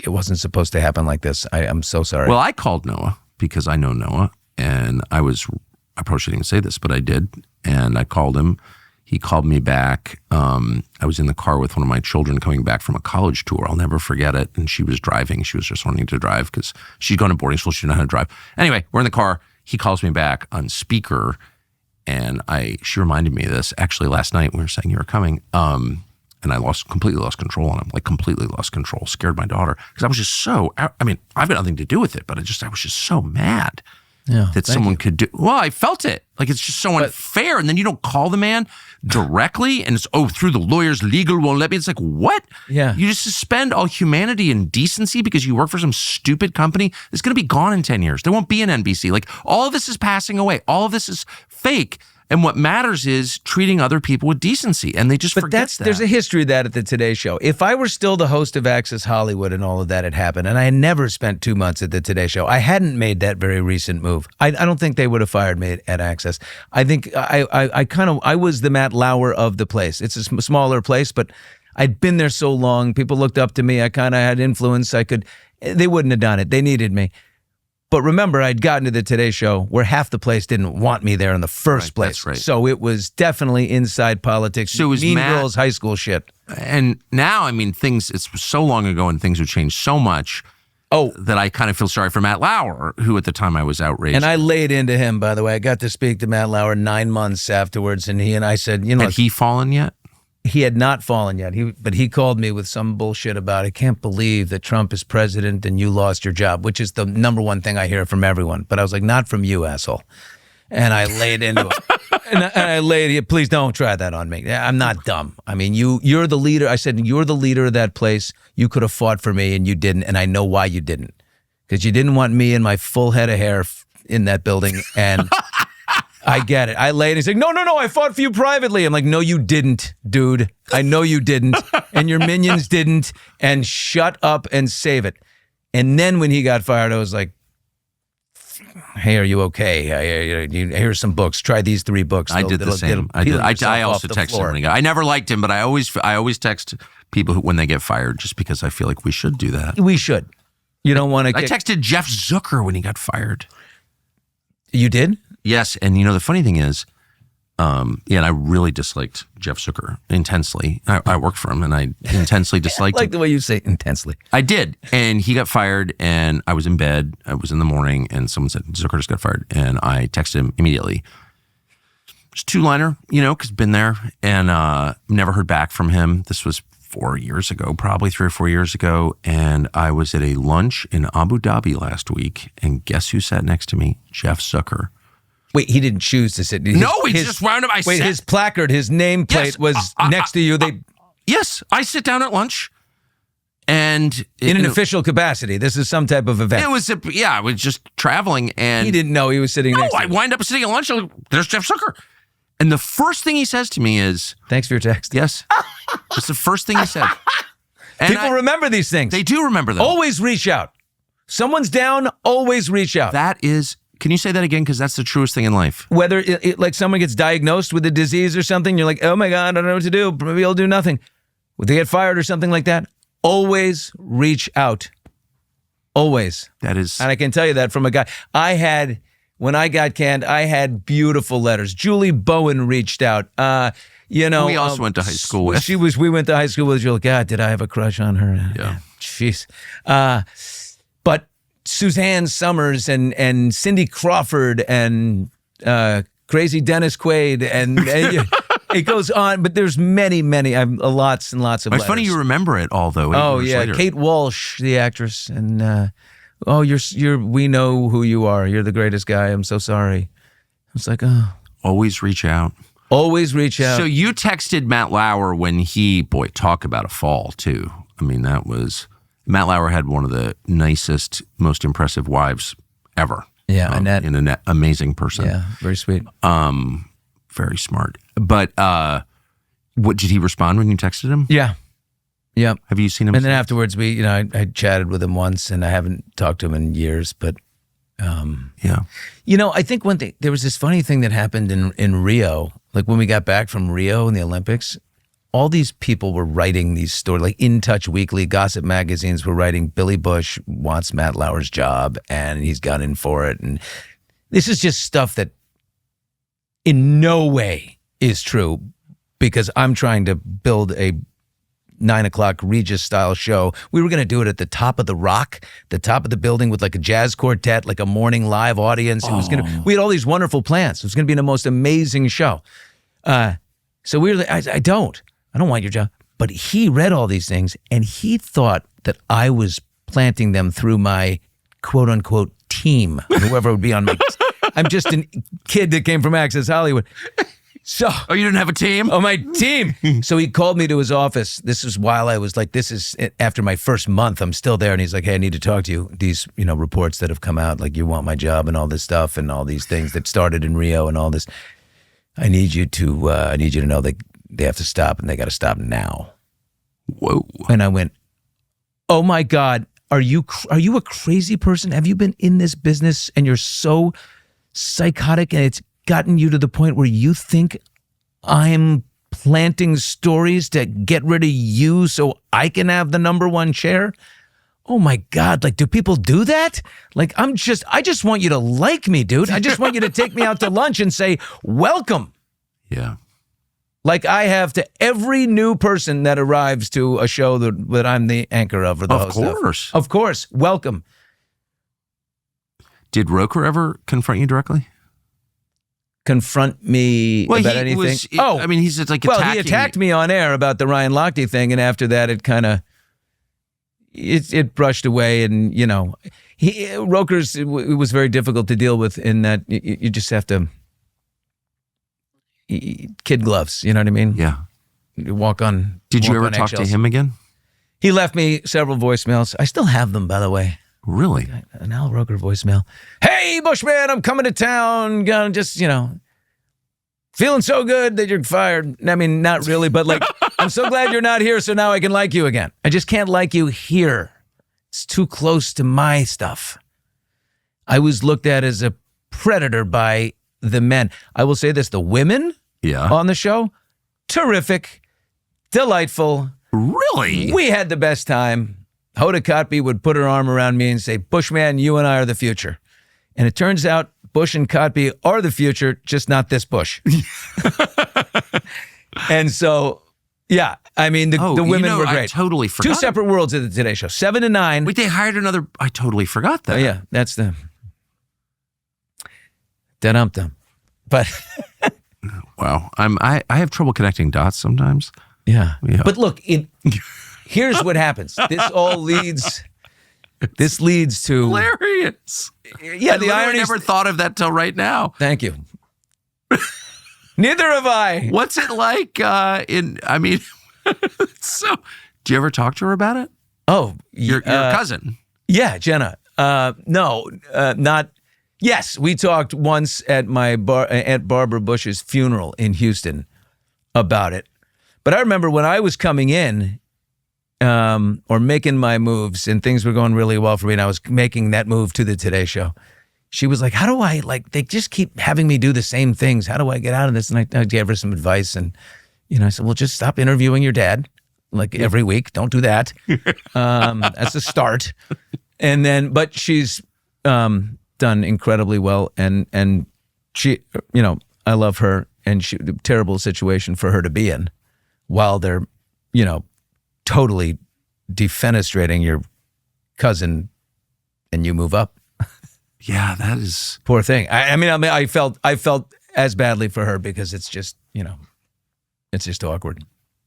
wasn't supposed to happen like this. I'm so sorry. Well, I called Noah because I know Noah, and I probably shouldn't even say this, but I did. And I called him. He called me back. I was in the car with one of my children coming back from a college tour. I'll never forget it. And she was driving. She was just wanting to drive because she'd gone to boarding school. She didn't know how to drive. Anyway, we're in the car. He calls me back on speaker. And she reminded me of this. Actually, last night we were saying you were coming. And I completely lost control on him. Like completely lost control. Scared my daughter. Because I was just I've got nothing to do with it. But I was just so mad. Yeah, that someone could do. Well, I felt it. Like it's just so unfair. And then you don't call the man directly and it's, through the lawyers, legal won't let me. It's like, what? Yeah. You just suspend all humanity and decency because you work for some stupid company. It's going to be gone in 10 years. There won't be an NBC. Like all of this is passing away. All of this is fake. And what matters is treating other people with decency. And they just forget that. There's a history of that at the Today Show. If I were still the host of Access Hollywood and all of that had happened, and I had never spent 2 months at the Today Show, I hadn't made that very recent move. I don't think they would have fired me at Access. I think I was the Matt Lauer of the place. It's a smaller place, but I'd been there so long. People looked up to me. I kind of had influence. They wouldn't have done it. They needed me. But remember, I'd gotten to the Today Show where half the place didn't want me there in the first place. That's right. So it was definitely inside politics. So it was Mean Girls high school shit. And now, it's so long ago and things have changed so much that I kind of feel sorry for Matt Lauer, who at the time I was outraged. And I laid into him, by the way. I got to speak to Matt Lauer 9 months afterwards, and I said, Had he fallen yet? He had not fallen yet, but he called me with some bullshit about, I can't believe that Trump is president and you lost your job, which is the number one thing I hear from everyone. But I was like, not from you, asshole. And I laid into him. and I laid, please don't try that on me. I'm not dumb. You're the leader. I said, you're the leader of that place. You could have fought for me and you didn't. And I know why you didn't. Because you didn't want me and my full head of hair in that building. And I get it. I laid. He's like, no, I fought for you privately. I'm like, no, you didn't, dude. I know you didn't. And your minions didn't. And shut up and save it. And then when he got fired, I was like, hey, are you okay? Here's some books. Try these 3 books. I did the same. I also texted him when he got. I never liked him, but I always text people when they get fired just because I feel like we should do that. We should. You don't want to. I texted Jeff Zucker when he got fired. You did? Yes, and the funny thing is, and I really disliked Jeff Zucker intensely. I worked for him, and I intensely disliked him. I like the way you say intensely. I did, and he got fired, and I was in bed. I was in the morning, and someone said, Zucker just got fired, and I texted him immediately. Just 2-liner, because been there, and never heard back from him. This was 4 years ago, probably 3 or 4 years ago, and I was at a lunch in Abu Dhabi last week, and guess who sat next to me? Jeff Zucker. Wait, he didn't choose to sit. He just wound up. His placard, his nameplate was next to you. Yes, I sit down at lunch, and in an official capacity. This is some type of event. It was, I was just traveling, and he didn't know he was sitting next to you. I wind up sitting at lunch. There's Jeff Zucker, and the first thing he says to me is, "Thanks for your text." Yes, that's the first thing he said. And People remember these things. They do remember them. Always reach out. Someone's down, always reach out. That is, can you say that again? Because that's the truest thing in life. Whether like someone gets diagnosed with a disease or something, you're like, oh my God, I don't know what to do. Maybe I'll do nothing. Would they get fired or something like that? Always reach out. Always. That is. And I can tell you that from a guy. When I got canned, I had beautiful letters. Julie Bowen reached out. We also went to high school with. We went to high school with Julie. God, did I have a crush on her? Yeah. Jeez. But Suzanne Summers and Cindy Crawford and Crazy Dennis Quaid and it goes on. But there's many. I have lots and lots of letters. It's funny you remember it all though. Oh yeah, later. Kate Walsh, the actress, and you're. We know who you are. You're the greatest guy. I'm so sorry. It's like, oh. Always reach out. Always reach out. So you texted Matt Lauer when he, talk about a fall too. I mean, Matt Lauer had one of the nicest, most impressive wives ever. Yeah, an amazing person. Yeah, very sweet. Very smart. But what did he respond when you texted him? Yeah. Yep. Have you seen him? And then afterwards, I chatted with him once, and I haven't talked to him in years. But yeah, I think one thing, there was this funny thing that happened in Rio, like when we got back from Rio in the Olympics. All these people were writing these stories, like In Touch Weekly, gossip magazines were writing, Billy Bush wants Matt Lauer's job, and he's gone in for it. And this is just stuff that in no way is true, because I'm trying to build a 9 o'clock Regis-style show. We were going to do it at the top of the Rock, the top of the building with like a jazz quartet, like a morning live audience. We had all these wonderful plans. It was going to be the most amazing show. So we were like, I don't want your job. But he read all these things, and he thought that I was planting them through my quote unquote team, whoever would be on my. I'm just a kid that came from Access Hollywood. So, you didn't have a team? Oh, my team. So he called me to his office. This is while I was like, this is after my first month. I'm still there. And he's like, hey, I need to talk to you. These, reports that have come out, like you want my job and all this stuff and all these things that started in Rio and all this. I need you to know that they have to stop, and they got to stop now. Whoa. And I went, oh my God, are you a crazy person? Have you been in this business and you're so psychotic, and it's gotten you to the point where you think I'm planting stories to get rid of you so I can have the number one chair? Oh my God, like, do people do that? Like, I just want you to like me, dude. I just want you to take me out to lunch and say, welcome. Yeah. Like I have to every new person that arrives to a show that I'm the anchor of or the host of. Of course. Of course. Welcome. Did Roker ever confront you directly? Confront me about anything? He's just like attacking. Well, he attacked me on air about the Ryan Lochte thing, and after that, it kind of it brushed away, and Roker's it was very difficult to deal with in that you just have to kid gloves. You know what I mean? Yeah. You walk on. Did you ever talk to him again? He left me several voicemails. I still have them, by the way. Really? An Al Roker voicemail. Hey, Bushman, I'm coming to town. Just, feeling so good that you're fired. I mean, not really, but like, I'm so glad you're not here, so now I can like you again. I just can't like you here. It's too close to my stuff. I was looked at as a predator by the men. I will say this, the women on the show, terrific, delightful. Really? We had the best time. Hoda Kotb would put her arm around me and say, Bushman, you and I are the future. And it turns out Bush and Kotb are the future, just not this Bush. And so, yeah, I mean, the women were great. I totally forgot. 2 separate worlds of the Today Show, 7 to 9. Wait, they hired another. I totally forgot that. Oh, yeah, that's the. Da-dum-dum. But. Wow. I have trouble connecting dots sometimes. Yeah. But look, here's what happens. This leads to hilarious. Yeah, the irony. I never thought of that till right now. Thank you. Neither have I. What's it like? So, do you ever talk to her about it? Oh, your cousin? Yeah, Jenna. No, not. Yes, we talked once at my Aunt Barbara Bush's funeral in Houston about it. But I remember when I was coming in, or making my moves and things were going really well for me and I was making that move to the Today Show, she was like, how do I, they just keep having me do the same things. How do I get out of this? And I gave her some advice and, I said, well, just stop interviewing your dad every week. Don't do that. That's a start. And then, but she's done incredibly well and she, I love her and terrible situation for her to be in while they're, totally defenestrating your cousin and you move up. Yeah, that is poor thing. I felt as badly for her because it's just, it's just awkward.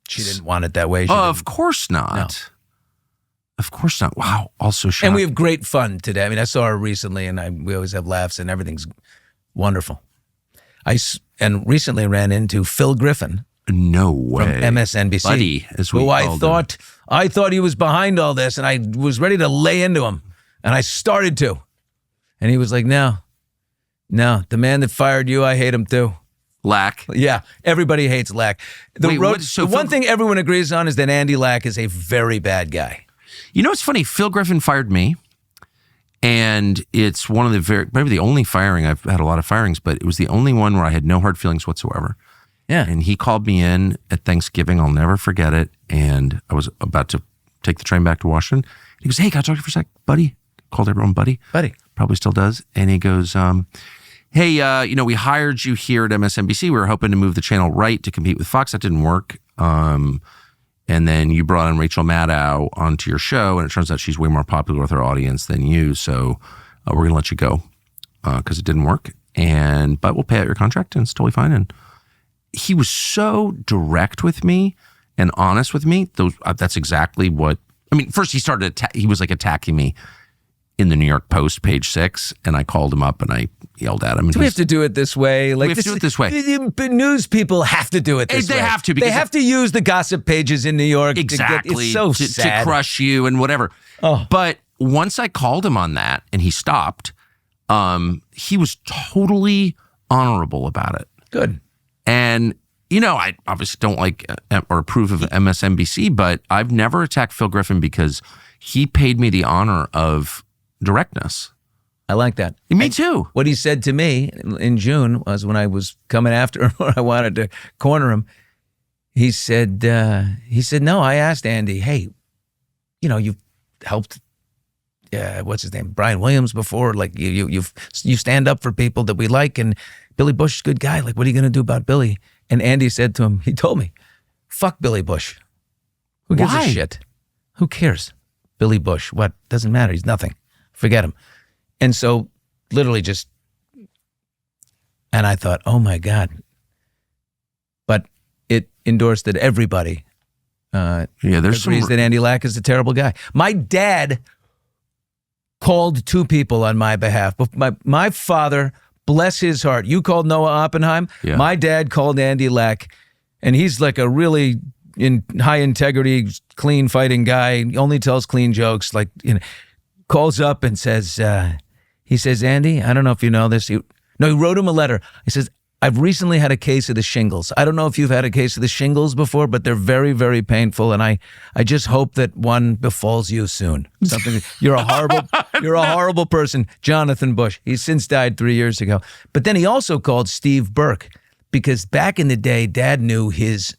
She didn't want it that way. Of course not. No. Of course not. Wow. Also shocking. And we have great fun today. I saw her recently and we always have laughs and everything's wonderful. And recently ran into Phil Griffin. No way. From MSNBC. Buddy, as we called him. I thought he was behind all this and I was ready to lay into him. And I started to. And he was like, no, the man that fired you, I hate him too. Lack. Yeah, everybody hates Lack. The one thing everyone agrees on is that Andy Lack is a very bad guy. It's funny. Phil Griffin fired me. And it's one of maybe the only firing. I've had a lot of firings, but it was the only one where I had no hard feelings whatsoever. Yeah. And he called me in at Thanksgiving. I'll never forget it. And I was about to take the train back to Washington. He goes, hey, can I talk to you for a sec, buddy? Called everyone buddy. Buddy. Probably still does. And he goes, hey, we hired you here at MSNBC. We were hoping to move the channel right to compete with Fox. That didn't work. And then you brought in Rachel Maddow onto your show. And it turns out she's way more popular with her audience than you. So we're going to let you go because it didn't work. But we'll pay out your contract and it's totally fine. And he was so direct with me and honest with me. That's exactly what, first he started, he was attacking me in the New York Post, page 6, and I called him up and I yelled at him. Do we have to do it this way? We have to do it this way. News people have to do it this way. They have to. They have to use the gossip pages in New York. Exactly. It's so sad. To crush you and whatever. Oh. But once I called him on that and he stopped, he was totally honorable about it. Good. And, I obviously don't like or approve of MSNBC, but I've never attacked Phil Griffin because he paid me the honor of directness. I like that. Me too. What he said to me in June was when I was coming after him or I wanted to corner him, he said, no, I asked Andy, hey, you've helped, what's his name, Brian Williams before, you stand up for people that we like and Billy Bush is a good guy. What are you going to do about Billy? And Andy said to him, he told me, fuck Billy Bush. Who gives a shit? Who cares? Billy Bush. What? Doesn't matter. He's nothing. Forget him. And so literally and I thought, oh my God. But it endorsed that everybody agrees that Andy Lack is a terrible guy. My dad called 2 people on my behalf. My father, bless his heart, you called Noah Oppenheim. Yeah. My dad called Andy Lack, and he's like a really high integrity, clean fighting guy. He only tells clean jokes. Calls up and says, he says, Andy, I don't know if you know this. He wrote him a letter. He says, I've recently had a case of the shingles. I don't know if you've had a case of the shingles before, but they're very, very painful. And I just hope that one befalls you soon. You're a horrible person. Jonathan Bush. He's since died 3 years ago. But then he also called Steve Burke because back in the day, Dad knew his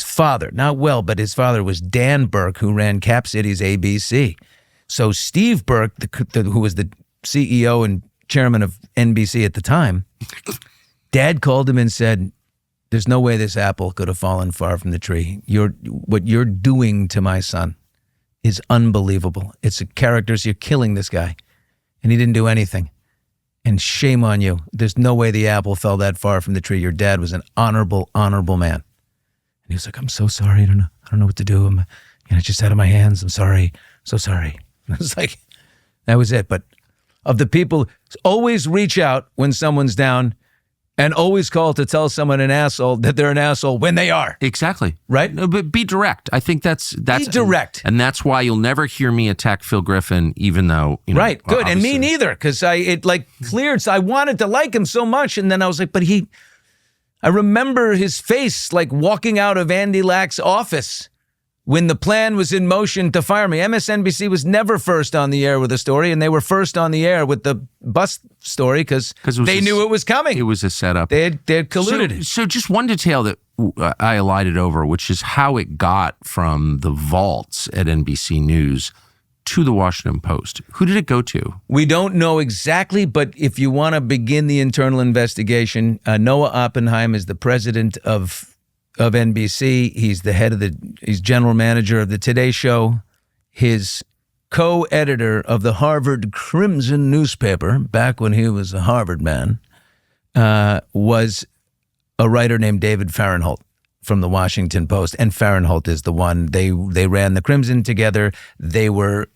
father, not well, but his father was Dan Burke, who ran Cap City's ABC. So Steve Burke, who was the CEO and chairman of NBC at the time, Dad called him and said, there's no way this apple could have fallen far from the tree. What you're doing to my son is unbelievable. It's a character, so you're killing this guy. And he didn't do anything. And shame on you. There's no way the apple fell that far from the tree. Your dad was an honorable man. And he was like, I'm so sorry. I don't know what to do. It's just out of my hands. I'm sorry. So sorry. And I was like, that was it. But of the people, always reach out when someone's down and always call to tell someone an asshole that they're an asshole when they are. Exactly. Right? No, but be direct. I think that's be direct. And that's why you'll never hear me attack Phil Griffin, even though, right. Good. And me neither. Because it cleared. So I wanted to like him so much. And then I was like, I remember his face walking out of Andy Lack's office when the plan was in motion to fire me. MSNBC was never first on the air with a story, and they were first on the air with the bus story because they knew it was coming. It was a setup. They had colluded. So just one detail that I elided over, which is how it got from the vaults at NBC News to the Washington Post. Who did it go to? We don't know exactly, but if you want to begin the internal investigation, Noah Oppenheim is the president of NBC. He's the he's general manager of the Today Show. His co-editor of the Harvard Crimson newspaper, back when he was a Harvard man, was a writer named David Fahrenthold from the Washington Post. And Fahrenthold is the one, they ran the Crimson together. They were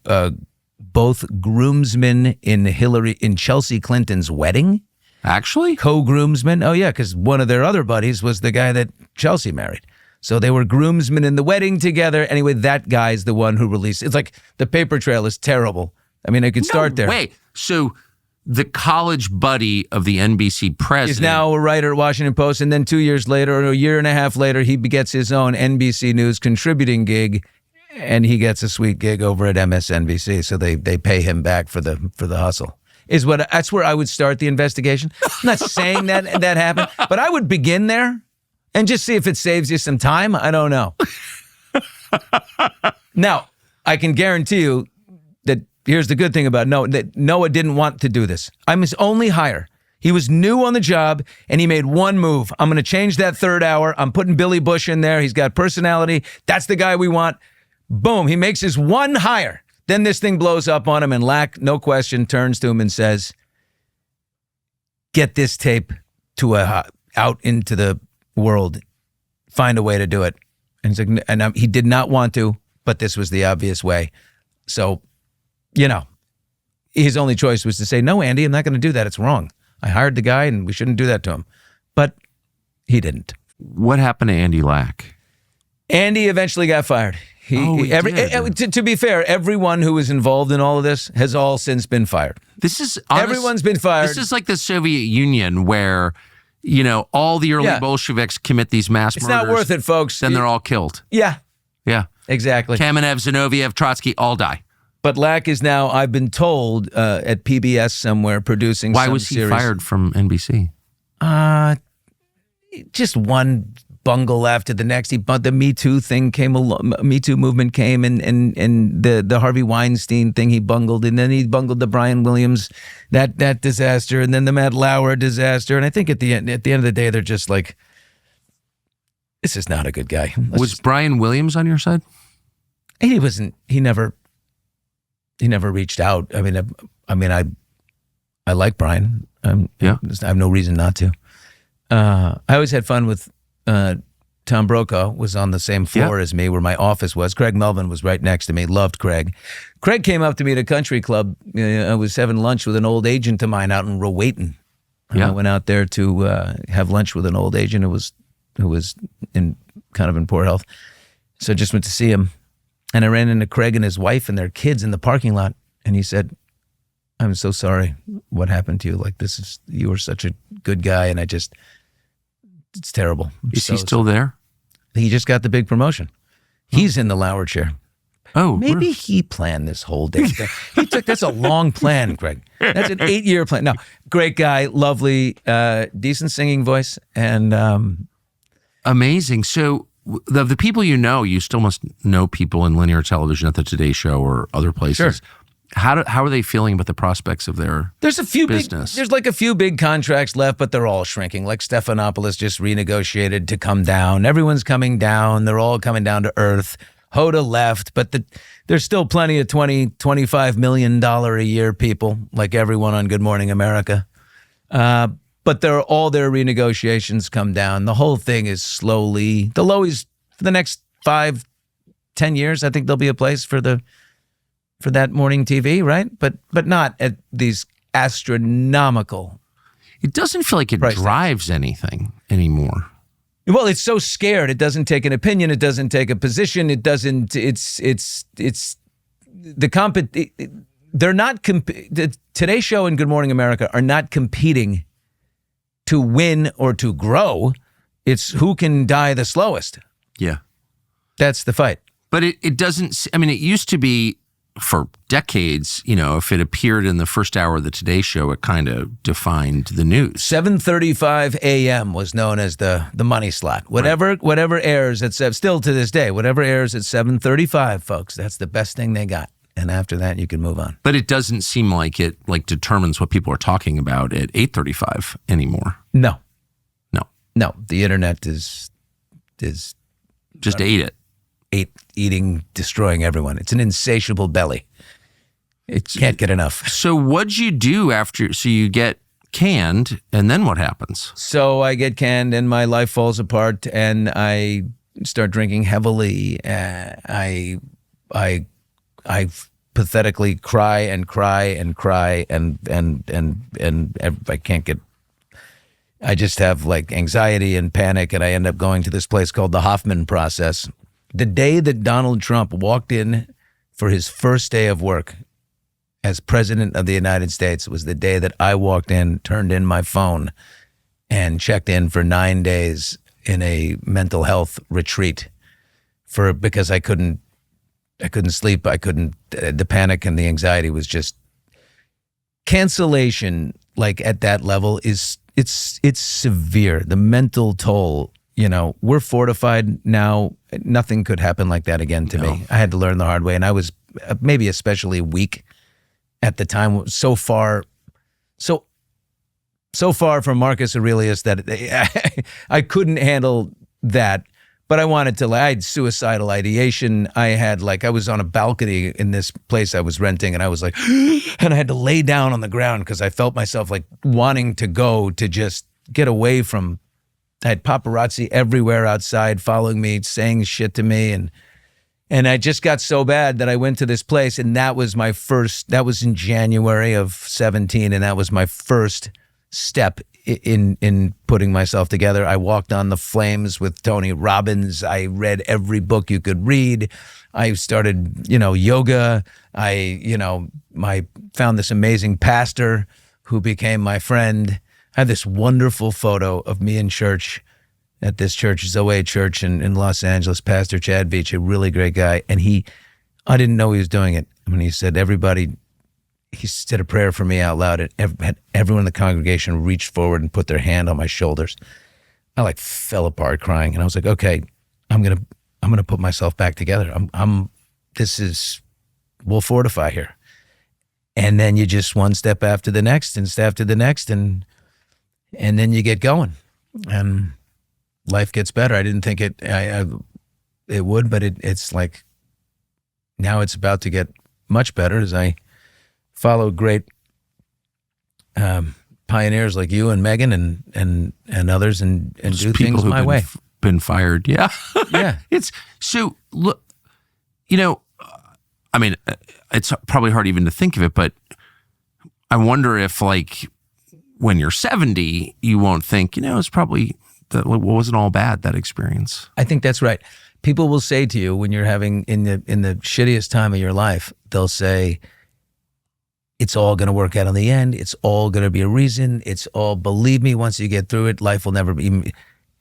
both groomsmen in Chelsea Clinton's wedding. Actually? Co-groomsmen. Oh, yeah, because one of their other buddies was the guy that Chelsea married. So they were groomsmen in the wedding together. Anyway, that guy's the one who released. It's like the paper trail is terrible. I mean, I could start there. Wait, so the college buddy of the NBC president is now a writer at Washington Post, and then 2 years later, or a year and a half later, he gets his own NBC News contributing gig, and he gets a sweet gig over at MSNBC. So they pay him back for the hustle. That's where I would start the investigation. I'm not saying that happened, but I would begin there and just see if it saves you some time. I don't know. Now, I can guarantee you that here's the good thing about Noah, that Noah didn't want to do this. I'm his only hire. He was new on the job, and he made one move. I'm going to change that third hour. I'm putting Billy Bush in there. He's got personality. That's the guy we want. Boom. He makes his one hire. Then this thing blows up on him, and Lack, no question, turns to him and says, get this tape out into the world. Find a way to do it. And he's like, and he did not want to, but this was the obvious way. So, his only choice was to say, no, Andy, I'm not going to do that. It's wrong. I hired the guy, and we shouldn't do that to him. But he didn't. What happened to Andy Lack? Andy eventually got fired. To be fair, everyone who was involved in all of this has all since been fired. Everyone's been fired. This is like the Soviet Union where, all the early Bolsheviks commit these mass murders. It's not worth it, folks. Then they're all killed. Yeah. Yeah. Exactly. Kamenev, Zinoviev, Trotsky all die. But Lack is now, I've been told, at PBS somewhere producing some series. Why was he fired from NBC? Just one bungle after the next. The Me Too thing came along. Me Too movement came, and the Harvey Weinstein thing he bungled, and then he bungled the Brian Williams that disaster, and then the Matt Lauer disaster. And I think at the end of the day, they're just like, this is not a good guy. Was Brian Williams on your side? He wasn't. He never reached out. I mean, I like Brian. I have no reason not to. I always had fun with Tom Brokaw. Was on the same floor as me where my office was. Craig Melvin was right next to me. Loved Craig. Craig came up to me at a country club. I was having lunch with an old agent of mine out in Rowayton. I went out there to have lunch with an old agent who was in poor health. So I just went to see him. And I ran into Craig and his wife and their kids in the parking lot. And he said, I'm so sorry what happened to you. Like, you were such a good guy. And it's terrible. Is he still there? He just got the big promotion. He's in the Lauer chair. Oh, maybe he planned this whole day. That's a long plan, Craig. That's an 8-year plan. No, great guy, lovely, decent singing voice. And amazing. So, the people you still must know people in linear television at the Today Show or other places. Sure. How are they feeling about the prospects of their business? There's like a few big contracts left, but they're all shrinking. Like Stephanopoulos just renegotiated to come down. Everyone's coming down. They're all coming down to earth. Hoda left, but there's still plenty of $25 million a year people, like everyone on Good Morning America. But all their renegotiations come down. The whole thing is slowly, the lowies for the next 5-10 years, I think there'll be a place for that morning TV, right? But not at these astronomical. It doesn't feel like it drives anything anymore. Well, it's so scared. It doesn't take an opinion. It doesn't take a position. It doesn't. They're not. The Today Show and Good Morning America are not competing to win or to grow. It's who can die the slowest. Yeah. That's the fight. But it doesn't, I mean, it used to be for decades, if it appeared in the first hour of the Today Show, it kind of defined the news. 7:35 a.m. was known as the money slot. Whatever airs at still to this day, whatever airs at 7:35, folks, that's the best thing they got. And after that, you can move on. But it doesn't seem like it determines what people are talking about at 8:35 anymore. No. The internet is just ate it. Eating, destroying everyone. It's an insatiable belly. It can't get enough. So what'd you do after? So you get canned, and then what happens? So I get canned, and my life falls apart, and I start drinking heavily. I pathetically cry and cry and cry, and I can't get. I just have like anxiety and panic, and I end up going to this place called the Hoffman process. The day that Donald Trump walked in for his first day of work as president of the United States was the day that I walked in, turned in my phone, and checked in for 9 days in a mental health retreat because I couldn't sleep. The panic and the anxiety was just cancellation. Like at that level it's severe. The mental toll, we're fortified now. Nothing could happen like that again to me. I had to learn the hard way, and I was maybe especially weak at the time. So far from Marcus Aurelius that I couldn't handle that. But I wanted to. I had suicidal ideation. I was on a balcony in this place I was renting, and I was like, and I had to lay down on the ground because I felt myself like wanting to go to just get away from. I had paparazzi everywhere outside following me, saying shit to me, and I just got so bad that I went to this place, and that was in January of 2017, and that was my first step in putting myself together. I walked on the flames with Tony Robbins. I read every book you could read. I started, yoga. I found this amazing pastor who became my friend. I have this wonderful photo of me in church at this church, Zoe Church in Los Angeles, Pastor Chad Beach, a really great guy. And I didn't know he was doing it. When he said he said a prayer for me out loud, and everyone in the congregation reached forward and put their hand on my shoulders. I fell apart crying, and I was like, okay, I'm gonna put myself back together. We'll fortify here. And then you just one step after the next and step after the next, and then you get going, and life gets better. I didn't think it would, but it's like now it's about to get much better as I follow great pioneers like you and Megyn and others and do things my way. Been fired, yeah. It's so look, I mean, it's probably hard even to think of it, but I wonder if when you're 70, you won't think, it's probably that wasn't all bad, that experience. I think that's right. People will say to you when you're having in the shittiest time of your life, they'll say, it's all going to work out in the end. It's all going to be a reason. Believe me, once you get through it, life will never be.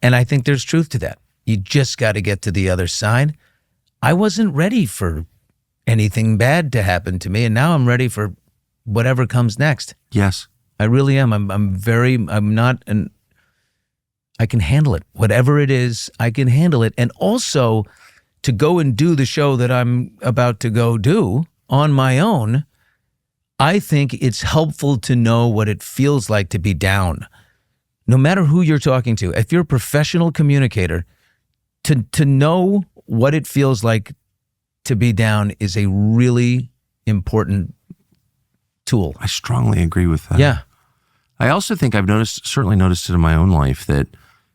And I think there's truth to that. You just got to get to the other side. I wasn't ready for anything bad to happen to me, and now I'm ready for whatever comes next. Yes. I really am. I can handle it. Whatever it is, I can handle it. And also to go and do the show that I'm about to go do on my own, I think it's helpful to know what it feels like to be down. No matter who you're talking to, if you're a professional communicator, to know what it feels like to be down is a really important tool. I strongly agree with that. Yeah. I also think I've certainly noticed it in my own life that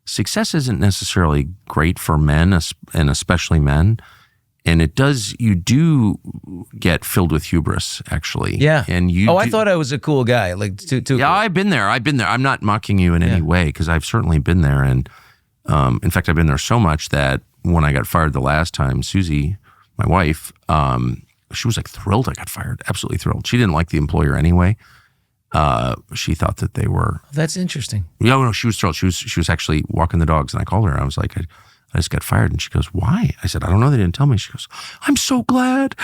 success isn't necessarily great for men, and especially men. And you do get filled with hubris, actually. Yeah. And I thought I was a cool guy. Yeah, cool. I've been there. I'm not mocking you in any way, because I've certainly been there. And in fact, I've been there so much that when I got fired the last time, Susie, my wife, she was thrilled I got fired. Absolutely thrilled. She didn't like the employer anyway. She thought that they were. That's interesting. Yeah, no, she was thrilled. She was actually walking the dogs, and I called her. And I was like, I just got fired. And she goes, why? I said, I don't know. They didn't tell me. She goes, I'm so glad.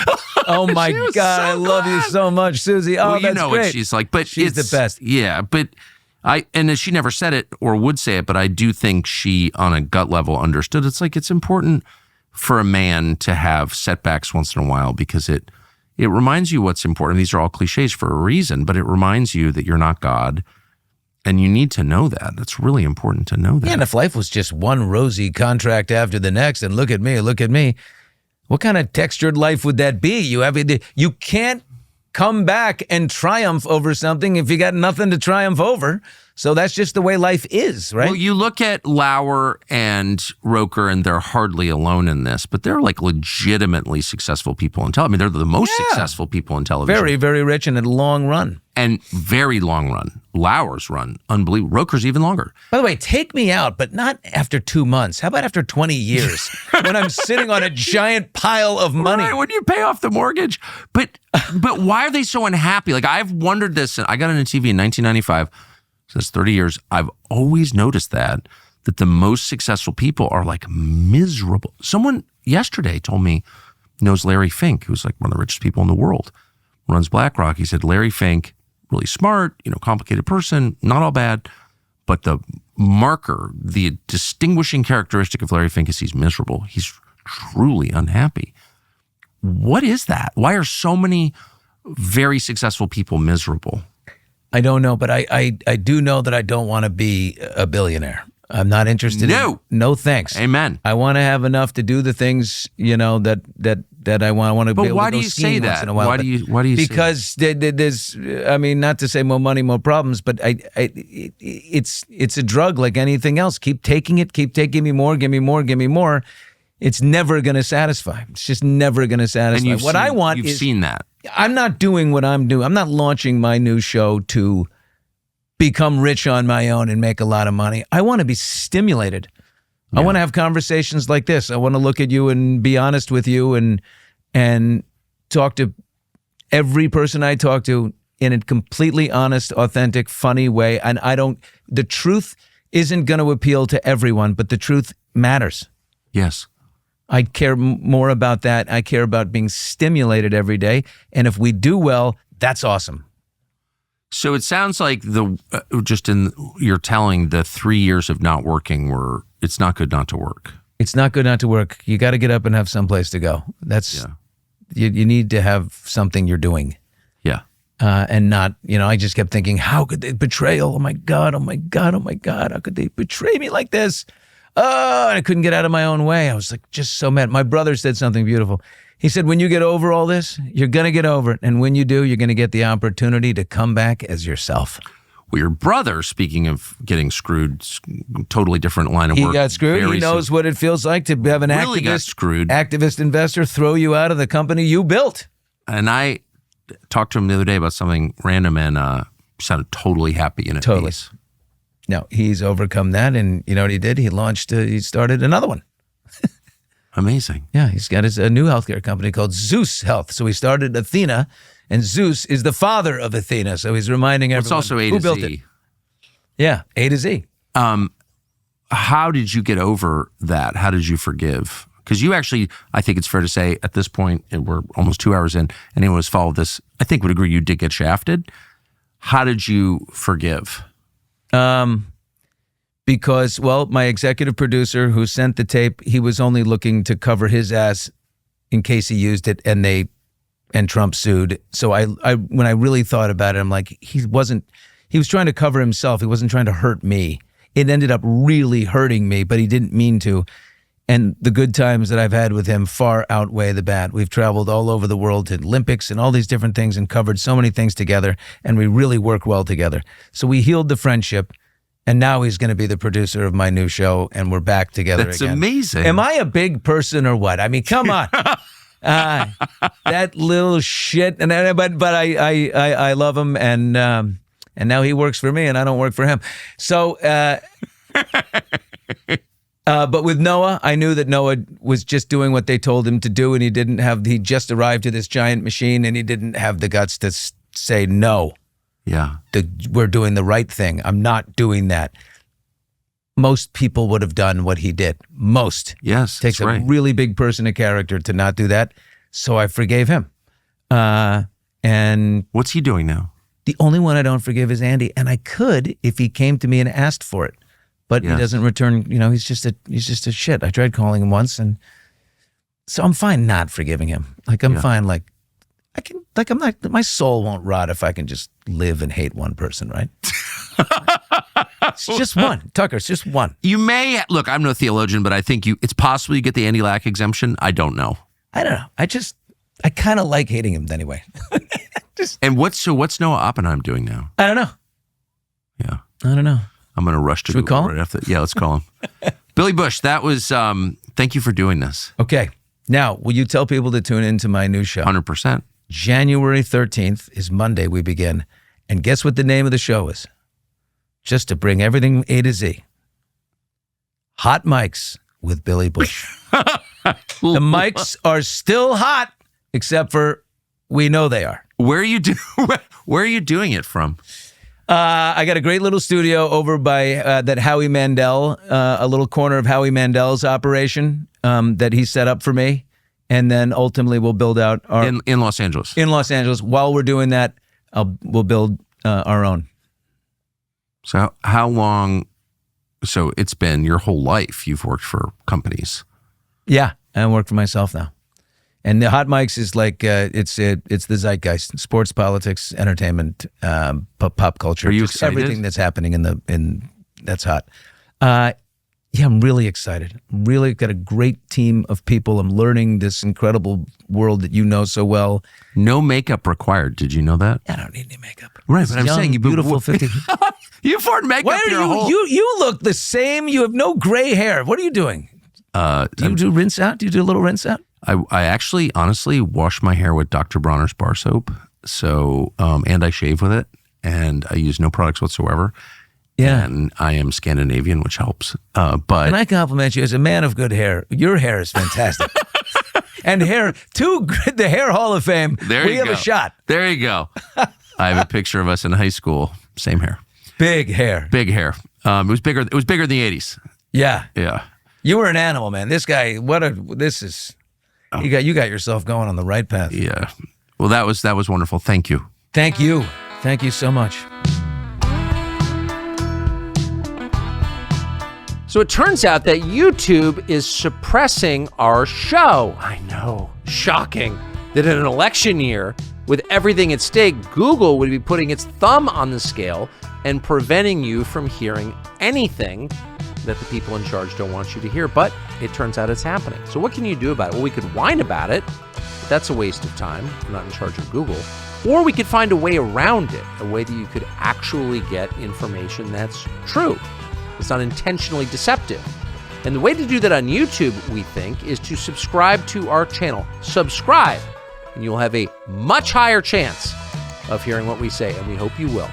Oh my God. So I love you so much, Susie. Oh, well, that's great. What she's like, but she's the best. Yeah. But and she never said it or would say it, but I do think she on a gut level understood. It's like, it's important for a man to have setbacks once in a while because it reminds you what's important. These are all cliches for a reason, but it reminds you that you're not God. And you need to know that. It's really important to know that. Yeah, and if life was just one rosy contract after the next, and look at me, what kind of textured life would that be? You can't come back and triumph over something if you got nothing to triumph over. So that's just the way life is, right? Well, you look at Lauer and Roker, and they're hardly alone in this, but they're like legitimately successful people in television. I mean, they're the most successful people in television. Very, very rich and a long run. And very long run. Lauer's run, unbelievable. Roker's even longer. By the way, take me out, but not after 2 months. How about after 20 years when I'm sitting on a giant pile of money? Right, when you pay off the mortgage. But why are they so unhappy? Like, I've wondered this. And I got into TV in 1995. So that's 30 years. I've always noticed that the most successful people are like miserable. Someone yesterday told me knows Larry Fink, who's like one of the richest people in the world, runs BlackRock. He said, Larry Fink, really smart, complicated person, not all bad, but the marker, the distinguishing characteristic of Larry Fink is he's miserable. He's truly unhappy. What is that? Why are so many very successful people miserable? I don't know, but I do know that I don't want to be a billionaire. I'm not interested. No thanks. Amen. I want to have enough to do the things that I want to be able to go skiing once in a while. But why do you say that? Why do you? Because there's, I mean, not to say more money, more problems, but it's a drug like anything else. Keep taking it. Keep taking me more. Give me more. Give me more. It's never going to satisfy. It's just never going to satisfy. And I want you've seen that. I'm not doing what I'm doing. I'm not launching my new show to become rich on my own and make a lot of money. I want to be stimulated. Yeah. I want to have conversations like this. I want to look at you and be honest with you and talk to every person I talk to in a completely honest, authentic, funny way. And the truth isn't going to appeal to everyone, but the truth matters. Yes. I care more about that. I care about being stimulated every day. And if we do well, that's awesome. So it sounds like you're telling the 3 years of not working it's not good not to work. It's not good not to work. You got to get up and have someplace to go. You need to have something you're doing. Yeah. And not, I just kept thinking, how could they betrayal? Oh my God, oh my God, oh my God. How could they betray me like this? Oh, and I couldn't get out of my own way. I was like, just so mad. My brother said something beautiful. He said, when you get over all this, you're going to get over it. And when you do, you're going to get the opportunity to come back as yourself. Well, your brother, speaking of getting screwed, totally different line of work. He got screwed. He knows what it feels like to have an activist investor throw you out of the company you built. And I talked to him the other day about something random and sounded totally happy and at peace. No, he's overcome that. And you know what he did? He started another one. Amazing. Yeah, he's got a new healthcare company called Zeus Health. So he started Athena, and Zeus is the father of Athena. So he's reminding everyone it's also A to who built Z. it. Yeah, A to Z. How did you get over that? How did you forgive? Because you actually, I think it's fair to say at this point, and we're almost 2 hours in, anyone who's followed this, I think would agree you did get shafted. How did you forgive? Because, my executive producer who sent the tape, he was only looking to cover his ass in case he used it and Trump sued. So I when I really thought about it, I'm like, he was trying to cover himself. He wasn't trying to hurt me. It ended up really hurting me, but he didn't mean to. And the good times that I've had with him far outweigh the bad. We've traveled all over the world to Olympics and all these different things and covered so many things together, and we really work well together. So we healed the friendship. And now he's going to be the producer of my new show, and we're back together again. That's amazing. Am I a big person or what? I mean, come on. That little shit. But I love him, and now he works for me, and I don't work for him. So, but with Noah, I knew that Noah was just doing what they told him to do, and he just arrived to this giant machine, and he didn't have the guts to say no. Yeah. We're doing the right thing. I'm not doing that. most people would have done what he did. Most. Yes, Takes that's right. a really big person of character to not do that. So I forgave him. And What's he doing now? the only one I don't forgive is Andy. And I could if he came to me and asked for it. But he doesn't return. He's just a shit. I tried calling him once, and so I'm fine not forgiving him. Like I'm fine. Like I can. Like I'm not. My soul won't rot if I can just live and hate one person. Right? It's just one, Tucker. It's just one. You may look. I'm no theologian, but I think it's possible you get the Andy Lack exemption. I don't know. I don't know. I kind of like hating him anyway. And what's Noah Oppenheim doing now? I don't know. Yeah, I don't know. I'm going to rush to Should we Google call right him? after. Yeah, let's call him. Billy Bush, that was. Thank you for doing this. Okay. Now, will you tell people to tune into my new show? 100%. January 13th is Monday. We begin, and guess what the name of the show is? Just to bring everything A to Z. Hot Mics with Billy Bush. The mics are still hot, except for we know they are. Where are you doing it from? I got a great little studio over by that Howie Mandel, a little corner of Howie Mandel's operation that he set up for me. And then ultimately we'll build out our... In Los Angeles. In Los Angeles. While we're doing that, we'll build our own. So how long... So it's been your whole life you've worked for companies. Yeah, I work for myself now. And the Hot Mics is like, it's the zeitgeist, sports, politics, entertainment, pop culture. Are you just excited? everything that's happening in that's hot. Yeah, I'm really excited. Really got a great team of people. I'm learning this incredible world that you know so well. No makeup required. Did you know that? I don't need any makeup. Right, but I'm saying you beautiful 50. You afford makeup. Why are your whole... you look the same? You have no gray hair. What are you doing? Do you do rinse out? Do you do a little rinse out? I actually, honestly, wash my hair with Dr. Bronner's bar soap. So, and I shave with it, and I use no products whatsoever. Yeah. And I am Scandinavian, which helps. But and I compliment you as a man of good hair. Your hair is fantastic. And the Hair Hall of Fame. We have a shot. There you go. I have a picture of us in high school. Same hair. Big hair. Big hair. It was bigger in the 80s. Yeah. Yeah. You were an animal, man. This guy, you got yourself going on the right path. Yeah. Well, that was wonderful. Thank you. Thank you. Thank you so much. So it turns out that YouTube is suppressing our show. I know. Shocking that in an election year, with everything at stake, Google would be putting its thumb on the scale and preventing you from hearing anything that the people in charge don't want you to hear. But it turns out it's happening. So what can you do about it? Well, we could whine about it. But that's a waste of time. I'm not in charge of Google. Or we could find a way around it, a way that you could actually get information that's true. It's not intentionally deceptive. And the way to do that on YouTube, we think, is to subscribe to our channel. Subscribe, and you'll have a much higher chance of hearing what we say, and we hope you will.